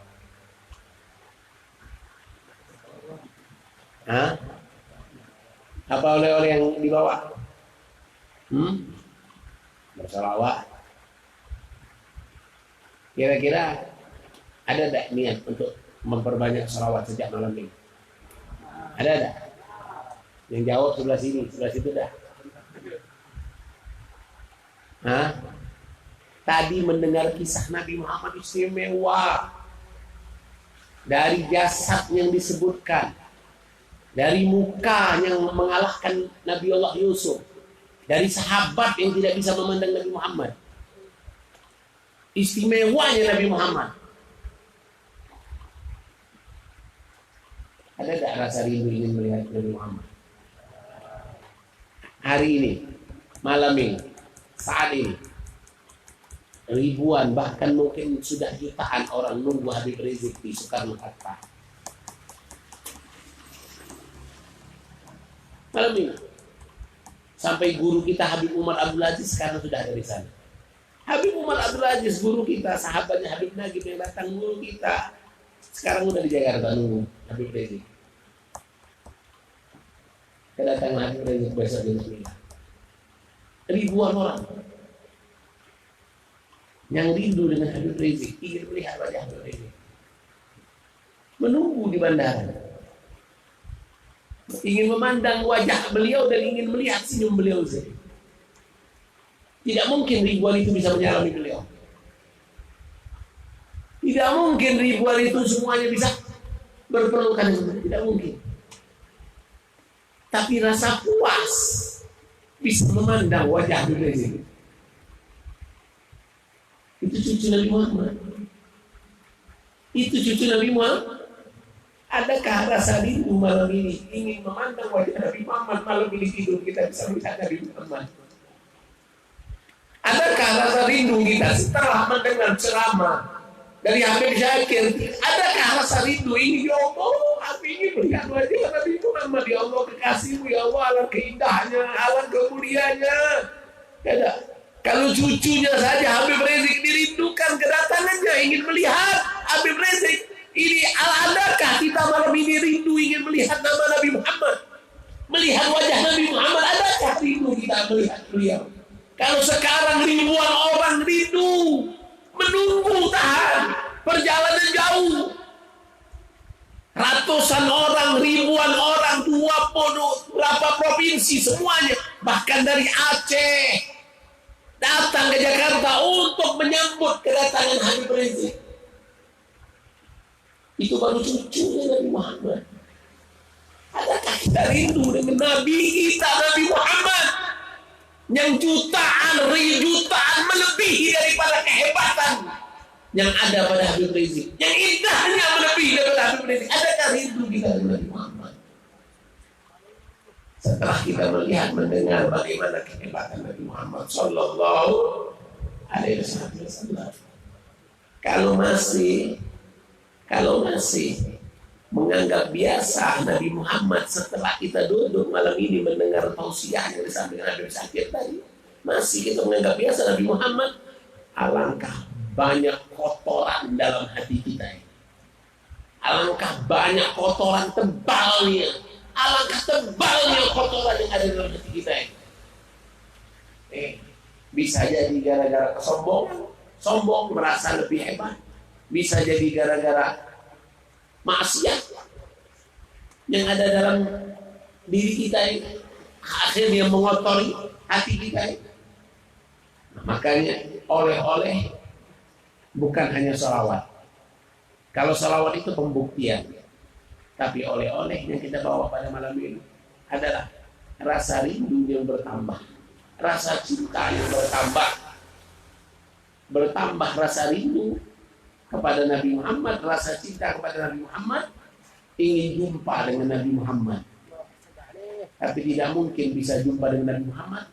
Hah? Apa oleh-oleh yang dibawa? Bersolawat. Kira-kira ada tak niat untuk memperbanyak sholawat sejak malam ini? Ada tak? Yang jawab sebelah sini, sebelah situ dah. Hah? Tadi mendengar kisah Nabi Muhammad istimewa. Dari jasad yang disebutkan, dari muka yang mengalahkan Nabi Allah Yusuf, dari sahabat yang tidak bisa memandang Nabi Muhammad. Istimewanya Nabi Muhammad. Ada tak rasa rindu ingin melihat Nabi Muhammad? Hari ini, malam ini, saat ini, ribuan bahkan mungkin sudah jutaan orang nunggu Habib Rizik di Soekarno-Hatta. Malam ini, sampai guru kita Habib Umar Abdul Aziz sekarang sudah ada di sana. Habib Umar Abdul Aziz, guru kita, sahabatnya Habib Nagib yang datang, guru kita, sekarang udah di Jakarta nunggu Habib Rizik. Kedatangan Habib Rizik besok di Bismillah. Ribuan orang yang rindu dengan Habib Rizik, ingin melihat wajah Habib Rizik, menunggu di bandara, ingin memandang wajah beliau dan ingin melihat senyum beliau. Tidak mungkin ribuan itu bisa menyalami beliau. Tidak mungkin ribuan itu semuanya bisa berpelukan. Tidak mungkin. Tapi rasa puas bisa memandang wajah Habib Rizik. Itu cucu Nabi Muhammad. Itu cucu Nabi Muhammad. Adakah rasa rindu malam ini ingin memandang wajah Nabi Muhammad malam ini tidur kita bisa melihat Nabi Muhammad? Adakah rasa rindu kita setelah mendengar ceramah dari Habib Syakir? Adakah rasa rindu ini, ya Allah, aku ingin melihat wajah Nabi Muhammad, ya Allah, kekasihmu, ya Allah, alam keindahannya, alam kemuliaannya. Ada. Kalau cucunya saja Habib Rizik dirindukan kedatangannya, ingin melihat Habib Rizik. Ini adakah kita malam ini rindu ingin melihat nama Nabi Muhammad, melihat wajah Nabi Muhammad? Adakah rindu kita melihat beliau? Kalau sekarang ribuan orang rindu, menunggu, tahan perjalanan jauh, ratusan orang, ribuan orang, 20 berapa provinsi semuanya, bahkan dari Aceh datang ke Jakarta untuk menyambut kedatangan Habib Rizik. Itu baru cucunya Nabi Muhammad. Adakah kita rindu dengan Nabi kita, Nabi Muhammad, yang jutaan melebihi daripada kehebatan yang ada pada Habib Rizik, yang indahnya melebihi daripada Habib Rizik? Adakah rindu kita dengan Nabi Muhammad? Setelah kita melihat, mendengar bagaimana kehebatan Nabi Muhammad Sallallahu Alaihi Wasallam, kalau masih menganggap biasa Nabi Muhammad setelah kita duduk malam ini mendengar tausiah yang disampaikan Habib Syakir tadi, masih kita menganggap biasa Nabi Muhammad, alangkah banyak kotoran dalam hati kita ini. Alangkah banyak kotoran tebalnya, alangkah tebalnya kotoran yang ada dalam hati kita ini. Bisa jadi gara-gara kesombongan, sombong merasa lebih hebat. Bisa jadi gara-gara maksiat yang ada dalam diri kita ini, akhirnya mengotori hati kita ini. Nah, makanya oleh-oleh bukan hanya sholawat. Kalau sholawat itu pembuktian, tapi oleh-oleh yang kita bawa pada malam ini adalah rasa rindu yang bertambah, rasa cinta yang bertambah rasa rindu kepada Nabi Muhammad, rasa cinta kepada Nabi Muhammad, ingin jumpa dengan Nabi Muhammad. Tapi tidak mungkin bisa jumpa dengan Nabi Muhammad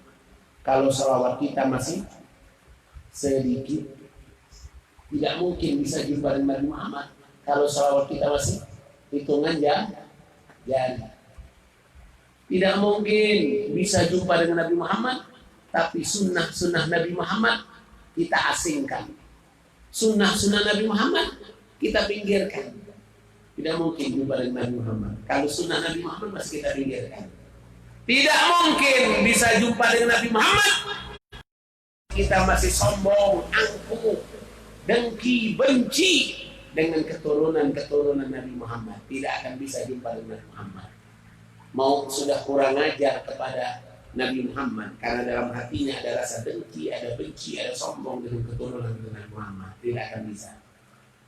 kalau salawat kita masih sedikit. Tidak mungkin bisa jumpa dengan Nabi Muhammad kalau salawat kita masih hitungan jari. Tidak mungkin bisa jumpa dengan Nabi Muhammad tapi sunnah-sunnah Nabi Muhammad kita asingkan. Sunnah-sunnah Nabi Muhammad kita pinggirkan. Tidak mungkin jumpa dengan Nabi Muhammad kalau sunnah Nabi Muhammad masih kita pinggirkan. Tidak mungkin bisa jumpa dengan Nabi Muhammad kita masih sombong, angkuh, dengki, benci dengan keturunan Nabi Muhammad. Tidak akan bisa jumpa dengan Nabi Muhammad. Mau sudah kurang ajar kepada Nabi Muhammad karena dalam hatinya ada rasa dengki, ada benci, ada sombong dengan keturunan Nabi Muhammad. Tidak akan bisa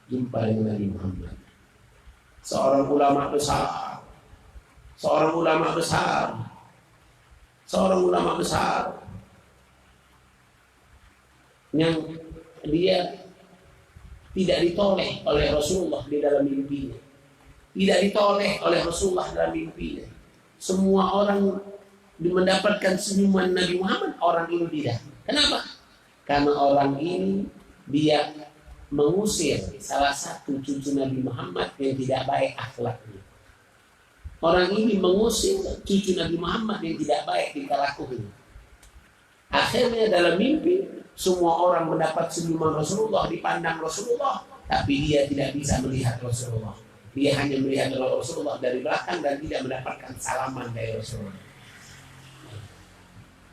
jumpa dengan Nabi Muhammad. Seorang ulama besar yang dia tidak ditoleh oleh Rasulullah di dalam mimpinya. Tidak ditoleh oleh Rasulullah dalam mimpinya. Semua orang mendapatkan senyuman Nabi Muhammad, orang ini tidak. Kenapa? Karena orang ini dia mengusir salah satu cucu Nabi Muhammad yang tidak baik akhlaknya. Orang ini mengusir cucu Nabi Muhammad yang tidak baik tingkah lakunya. Akhirnya dalam mimpi semua orang mendapat senyuman Rasulullah, dipandang Rasulullah, tapi dia tidak bisa melihat Rasulullah. Dia hanya melihat Rasulullah dari belakang dan tidak mendapatkan salaman dari Rasulullah.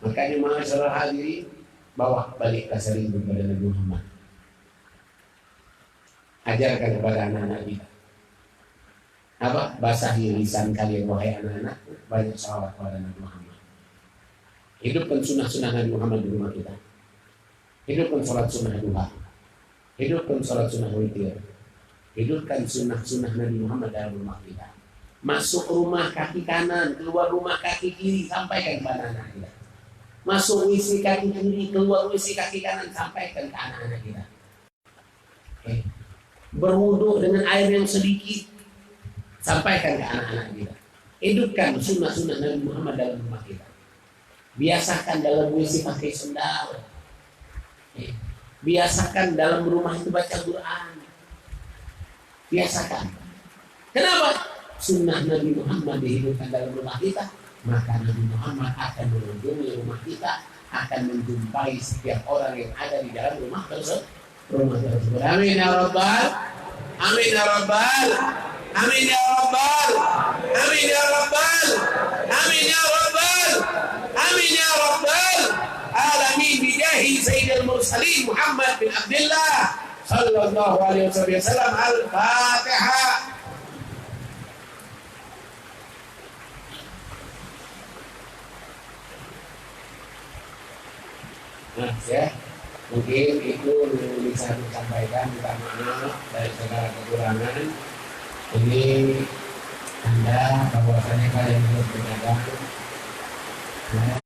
Makanya ma'asyiral hadirin, bawa balik rasa rindu kepada Nabi Muhammad. Ajarkan kepada anak-anak kita. Basahi lisan kalian wahai anak-anak, banyak salawat kepada Nabi Muhammad. Hidupkan sunnah-sunnah Nabi Muhammad di rumah kita. Hidupkan salat sunnah duha. Hidupkan salat sunnah witir. Hidupkan sunnah-sunnah Nabi Muhammad dalam rumah kita. Masuk rumah kaki kanan, keluar rumah kaki kiri, sampaikan kepada anak kita. Masuk WC kaki kiri, keluar WC kaki kanan, sampaikan ke anak-anak kita. berwudu dengan air yang sedikit. Sampaikan ke anak-anak kita. Hidupkan sunnah-sunnah Nabi Muhammad dalam rumah kita. Biasakan dalam WC pakai sendal. Biasakan dalam rumah itu baca Quran. Biasakan. Kenapa? Sunnah Nabi Muhammad dihidupkan dalam rumah kita, maka Nabi Muhammad akan mengunjungi rumah kita, akan menjumpai setiap orang yang ada di dalam rumah tersebut. Amin ya Rabbal. Amin ya Rabbal. Amin ya Rabbal. Amin ya Rabbal. Amin ya Rabbal. Amin ya Rabbal alamin bijahi sayyidil mursalin Muhammad bin Abdullah sallallahu alaihi wasallam. Al-Fatihah. Nah, ya, mungkin itu bisa disampaikan, minta maaf dari segala kekurangan. Ini tanda bahwasanya kalian harus berdagang. Ya,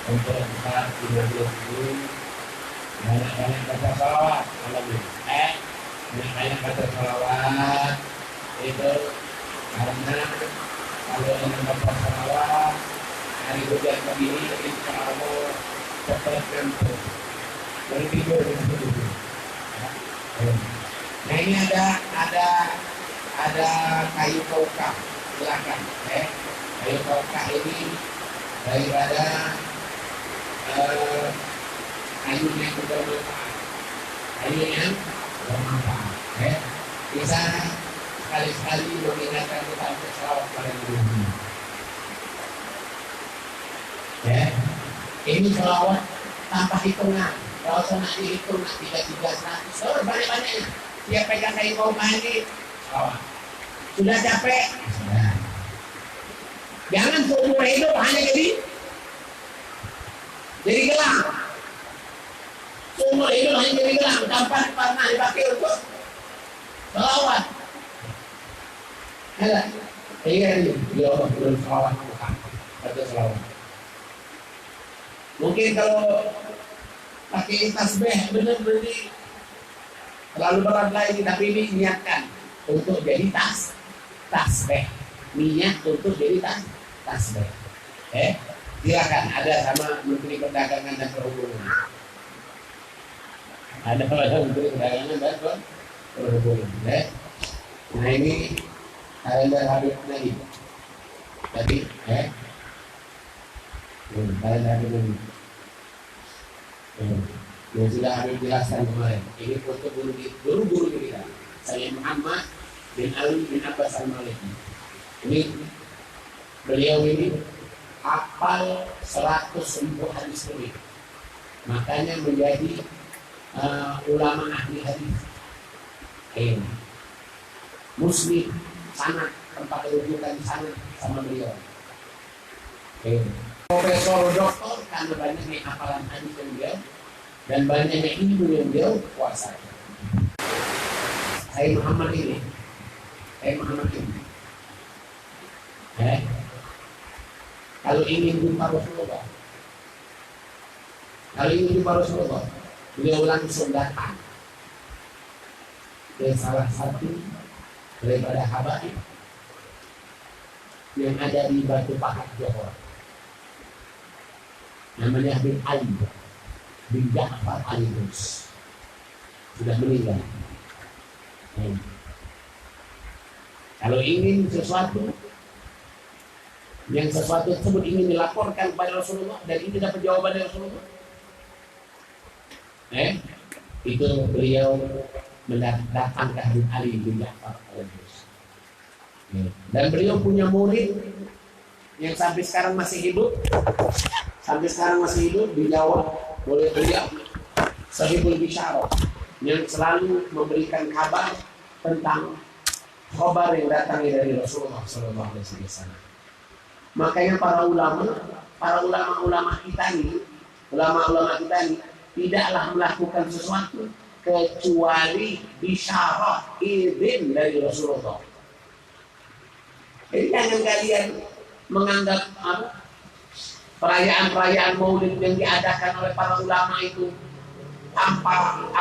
untuk tempat 30 banyak-banyak baca salawat malam ini. Banyak-banyak baca salawat itu karena kalau ingin baca salawat hari hujan begini, insya Allah cepat ngantuk, bertidur dengan tidur. Nah ini ada kayu kaukah silakan, kayu kaukah ini daripada kayu yang bermanfaat, kayu yang bermanfaat. Bisa sekali-sekali mengingatkan kita untuk selawat pada Nabi Muhammad. Ini selawat tanpa hitungan. Kalau sana dihitung 300, banyak-banyaknya. Dia pegang kayu kaukah ini selawat. Sudah capek? Sudah. Jangan seumur hidup hanya jadi gelang. Seumur hidup hanya jadi gelang, tanpa pernah dipakai untuk selawat. Ada? Iya ini, ya Allah belum selawat bukan, baca selawat. Mungkin kalau pakai tasbih benar-benar terlalu berat lagi, tapi ini niatkan untuk jadi tasbih. Niat untuk jadi tasbih. Silakan, ada sama Menteri Perdagangan dan Perhubungan. Ada Menteri Perdagangan dan Perhubungan. Nah ini kalender Habib Nabi. Tadi, kalender Habib Nabi. Yang sudah Habib jelaskan kemarin. Ini untuk guru-guru kita. Saya Muhammad bin Ali bin Abbas al-Maliki. Ini beliau ini hafal 100.000 hadis lebih. Makanya menjadi ulama ahli hadis. Muslim sanad, tempat rujukan sanad sama beliau. Profesor doktor karena banyaknya hafalan hadis beliau dan banyaknya ilmu yang beliau kuasai. Saya Muhammad ini. Kalau ingin jumpa Rasulullah, beliau langsung datang ke salah satu daripada habaib yang ada di Batu Pahat Johor, namanya bin Ali bin Ja'far al-Mus, sudah meninggal. Kalau ingin sesuatu tersebut ingin dilaporkan kepada Rasulullah dan ingin dapat jawaban dari Rasulullah, itu beliau mendatangkan ke Habib Ali bin Ja'far al-Mus. Dan beliau punya murid yang sampai sekarang masih hidup di Jawa, boleh beliau Sahibul Bisyarah, yang selalu memberikan kabar tentang khabar yang datang dari Rasulullah SAW. Makanya para ulama kita ini tidaklah melakukan sesuatu kecuali bisyarah izin dari Rasulullah. Jadi jangan kalian menganggap perayaan-perayaan Maulid yang diadakan oleh para ulama itu tanpa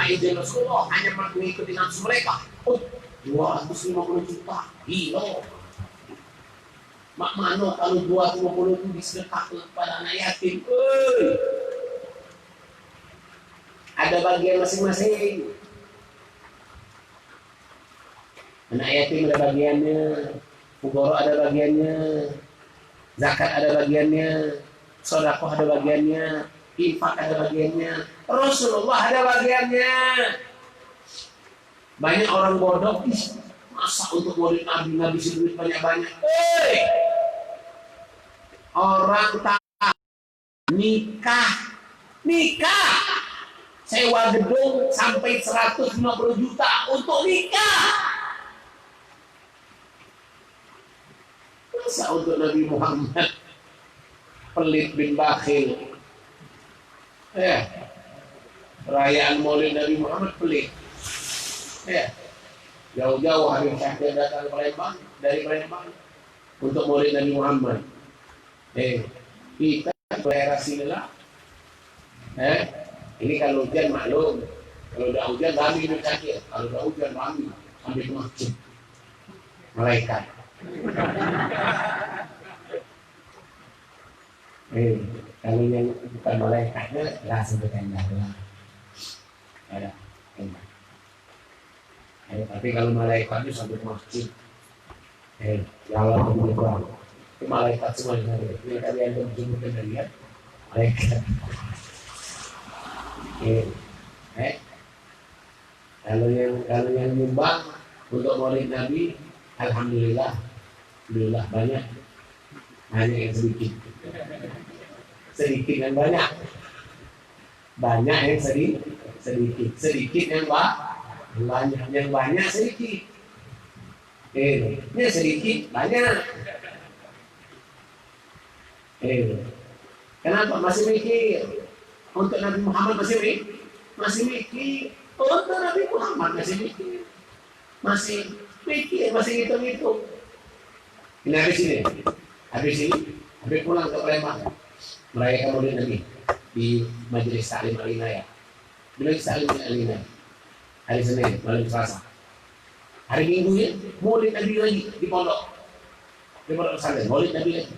izin Rasulullah, hanya mengikuti nafsu mereka. 250 juta, gila. Mak mano kalau 250 itu disedekahkan kepada anak yatim. Ada bagian masing-masing. Anak yatim ada bagiannya, fukara ada bagiannya, zakat ada bagiannya, sedekah ada bagiannya, infak ada bagiannya, Rasulullah ada bagiannya. Banyak orang bodoh, masa untuk maulid Nabi ngabisin duit banyak-banyak. Orang tak nikah, sewa gedung sampai 150 juta untuk nikah. Masa untuk Nabi Muhammad pelit bin bakhil. Perayaan maulid Nabi Muhammad pelit. Jauh-jauh Habib Syahir datang dari Palembang untuk maulid Nabi Muhammad. Kita daerah sini lah. Ini kalau hujan maklum, kalau udah hujan kami Habib Syahir, kalau udah hujan kami ambil masjid malaikat. Kalau yang bukan malaikatnya langsung ke tenda doang. Ada tenda. Tapi kalau malaikatnya sampai masjid, jalan begitu doang. Itu malaikat semua yang ada. Ini kalian berjumpa dengan lihat malaikat. Kalau yang nyumbang untuk maulid Nabi, alhamdulillah banyak yang sedikit yang banyak yang sedikit yang banyak sedikit ini sedikit banyak. Kenapa masih mikir untuk Nabi Muhammad, masih mikir untuk Nabi Muhammad, masih hitung-hitung. Ini habis pulang ke Palembang merayakan maulid Nabi di Majelis Taklim Al-Inayah. Majelis Taklim Al-Inayah hari Senin, malam Selasa. Hari Minggu ya maulid Nabi lagi di pondok pesantren, maulid Nabi lagi.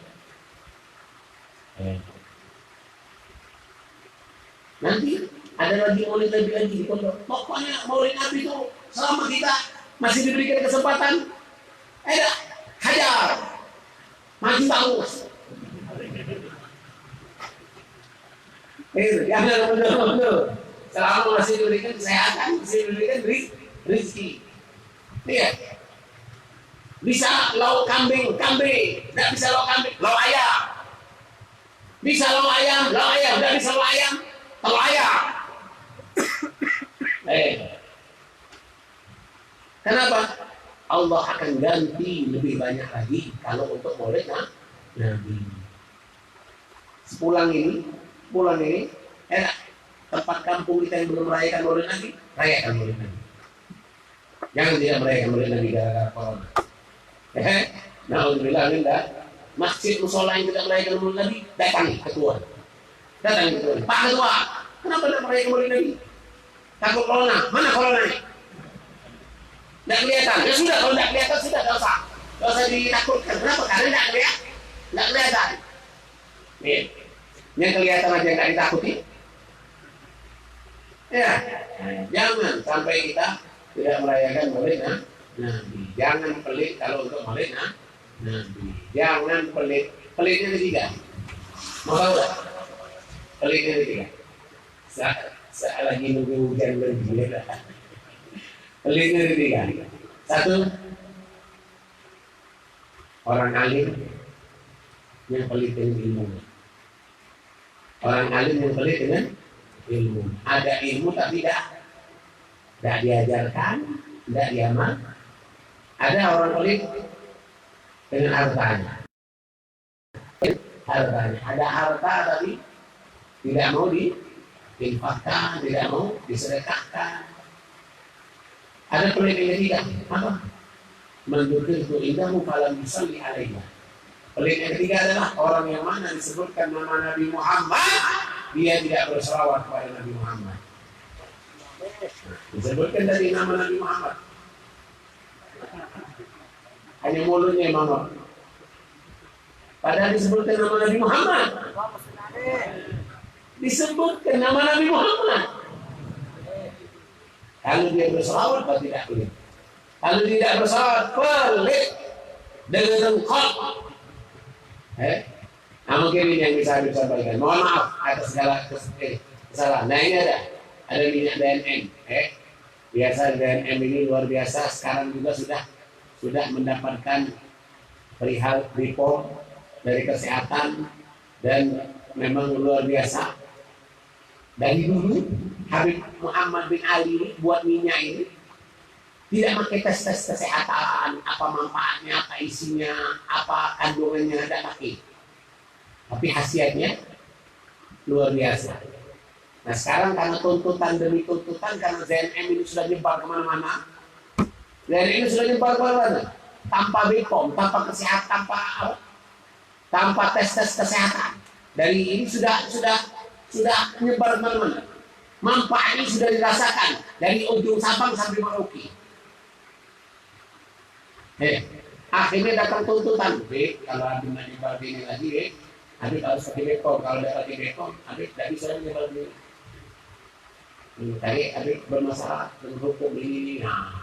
Nanti ada lagi maulid Nabi lagi di pondok. Pokoknya maulid Nabi itu selama kita masih diberikan kesempatan, hajar, maju terus. Jangan mundur. Selama masih diberikan kesehatan, masih diberikan rezeki. Bisa lauk kambing, tidak bisa lauk kambing, lauk ayam. Bisa lauk ayam, tidak bisa lauk ayam, telur ayam. Kenapa? Allah akan ganti lebih banyak lagi kalau untuk maulid Nabi. Pulang ini, tempat kampung kita yang belum merayakan maulid Nabi, rayakan maulid Nabi. Jangan tidak merayakan maulid Nabi gara-gara corona. Alhamdulillah, masjid musola yang tidak merayakan maulid Nabi, datang ketua. Pak Ketua, kenapa tidak merayakan maulid Nabi? Takut corona. Mana coronanya? Tidak kelihatan. Ya sudah, kalau tidak kelihatan sudah, tidak usah ditakutkan. Kenapa? Karena tidak kelihatan. Yang kelihatan aja nggak ditakuti. Jangan sampai kita tidak merayakan maulid Nabi. Jangan pelit kalau untuk maulid Nabi. Jangan pelit. Pelitnya ada 3. Mau tahu tak? Pelitnya ada 3. Saya lagi nunggu hujan bergila. Pelitnya ada 3. 1, orang alim yang pelit dengan ilmu. Orang alim yang pelit dengan ilmu. Ada ilmu tapi tidak diajarkan, tidak diamal. Ada orang pelit dengan hartanya. Ada harta tapi tidak mau diinfakkan, tidak mau disedekahkan. Ada pelit yang ketiga, apa? Mendukirku indahmu falam yusalli alaihi. Pelit yang ketiga adalah orang yang mana disebutkan nama Nabi Muhammad, dia tidak berselawat kepada Nabi Muhammad. Disebutkan dari nama Nabi Muhammad. Hanya mulutnya Imam. Padahal disebutkan nama Nabi Muhammad. Disebutkan nama Nabi Muhammad. Kalau dia berselawat, apa tidak boleh? Kalau tidak berselawat, boleh dengan engkau. Nah, mungkin ini yang bisa disampaikan. Mohon maaf atas segala kesalahan. Nah, ini ada minyak DNM. Biasa DNM ini luar biasa. Sekarang juga sudah mendapatkan perihal report dari kesehatan dan memang luar biasa. Dari dulu Habib Muhammad bin Ali ini buat minyak ini tidak pakai tes kesehatan, apa manfaatnya, apa isinya, apa kandungannya, tidak pakai. Tapi khasiatnya luar biasa. Nah sekarang karena tuntutan demi tuntutan, karena ZNM ini sudah nyebar kemana-mana, ZNM ini sudah nyebar kemana-mana, tanpa BPOM, tanpa kesehatan, tanpa tes kesehatan. Dari ini sudah menyebar kemana-mana. Manfaat ini sudah dirasakan dari ujung Sabang sampai Merauke. Akhirnya datang tuntutan, kalau Habib nak nyebar ini lagi, Habib harus pakai BPOM. Kalau tidak pakai BPOM, Habib tidak bisa menyebar ini. Tadi Habib bermasalah dengan hukum ini. Nah,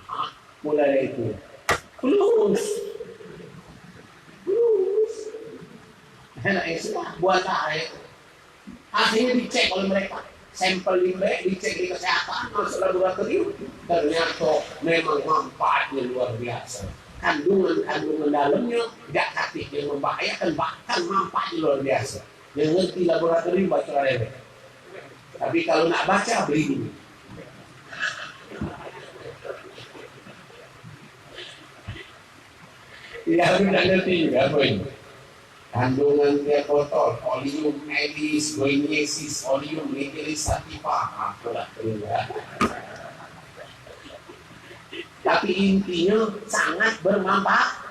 mulai dari itu. Plus. Enak sudah buatlah. Akhirnya dicek oleh mereka. Sampel dicek di kesehatan, masuk laboratorium. Ternyata memang manfaatnya luar biasa. Kandungan dalamnya tidak aktif yang membahayakan, bahkan manfaatnya luar biasa. Yang ngerti laboratorium baca lewat. Tapi kalau nak baca beli dulu. Ya, aku tidak ngerti juga apa ini. Kandungan tiap botol, oleum, elis, guainesis, oleum, nigelis, sativa, aku tak tahu ya. Tapi intinya sangat bermanfaat.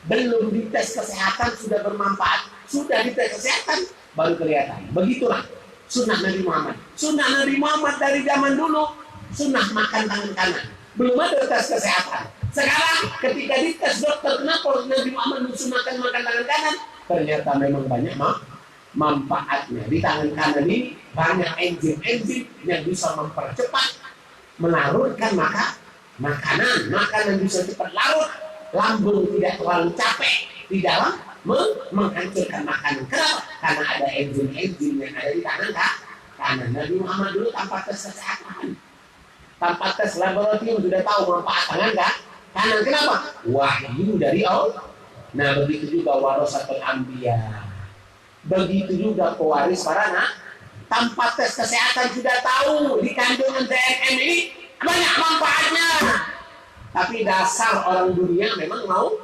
Belum dites kesehatan sudah bermanfaat. Sudah dites kesehatan baru kelihatan. Begitulah sunnah Nabi Muhammad. Sunnah Nabi Muhammad dari zaman dulu, sunnah makan tangan kanan. Belum ada tes kesehatan. Sekarang ketika dites dokter, kenapa Nabi Muhammad mensunahkan makan tangan kanan? Ternyata memang banyak manfaatnya. Di tangan kanan ini banyak enzim-enzim yang bisa mempercepat melarutkan makanan bisa cepat larut, lambung tidak terlalu capek di dalam menghancurkan makanan. Kenapa? Karena ada enzim-enzim yang ada di tangan kanan. Nabi Muhammad dulu tanpa tes kesehatan, tanpa tes laboratorium sudah tahu manfaat tangan kanan. Kenapa? Wahyu dari Allah. Nah begitu juga warasatul anbiya, begitu juga pewaris para tanpa tes kesehatan sudah tahu di kandungan DNM ini banyak manfaatnya. Tapi dasar orang dunia memang mau,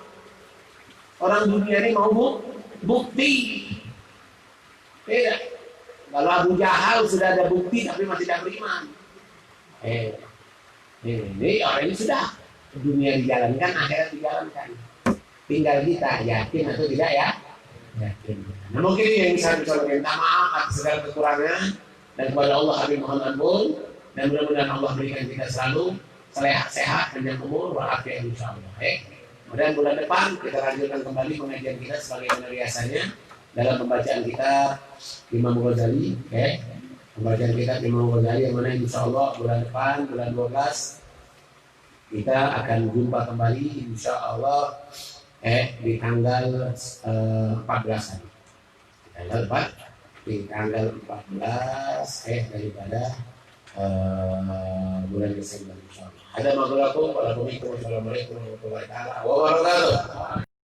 orang dunia ini mau bukti. Tidak. Kalau Abu Jahal sudah ada bukti tapi masih tidak beriman. Ini orang ini sudah dunia dijalankan, akhirat dijalankan. Tinggal kita yakin atau tidak ya? Yakin. Nah mungkin ini yang bisa minta maaf atas segala kekurangan, dan kepada Allah Habib Muhammad pun, dan mudah-mudahan Allah berikan kita selalu sehat, panjang umur, walafiat insyaallah. Kemudian bulan depan kita lanjutkan kembali pengajian kita sebagaimana biasanya dalam pembacaan kitab Imam Ghazali. Pembacaan kitab Imam Ghazali yang mana insyaallah bulan depan, bulan 12 kita akan jumpa kembali insyaallah di tanggal 14 hari. Di tanggal 14 daripada bulan Desember insyaallah. Ada magulakum, waalaikumsalam warahmatullahi wabarakatuh.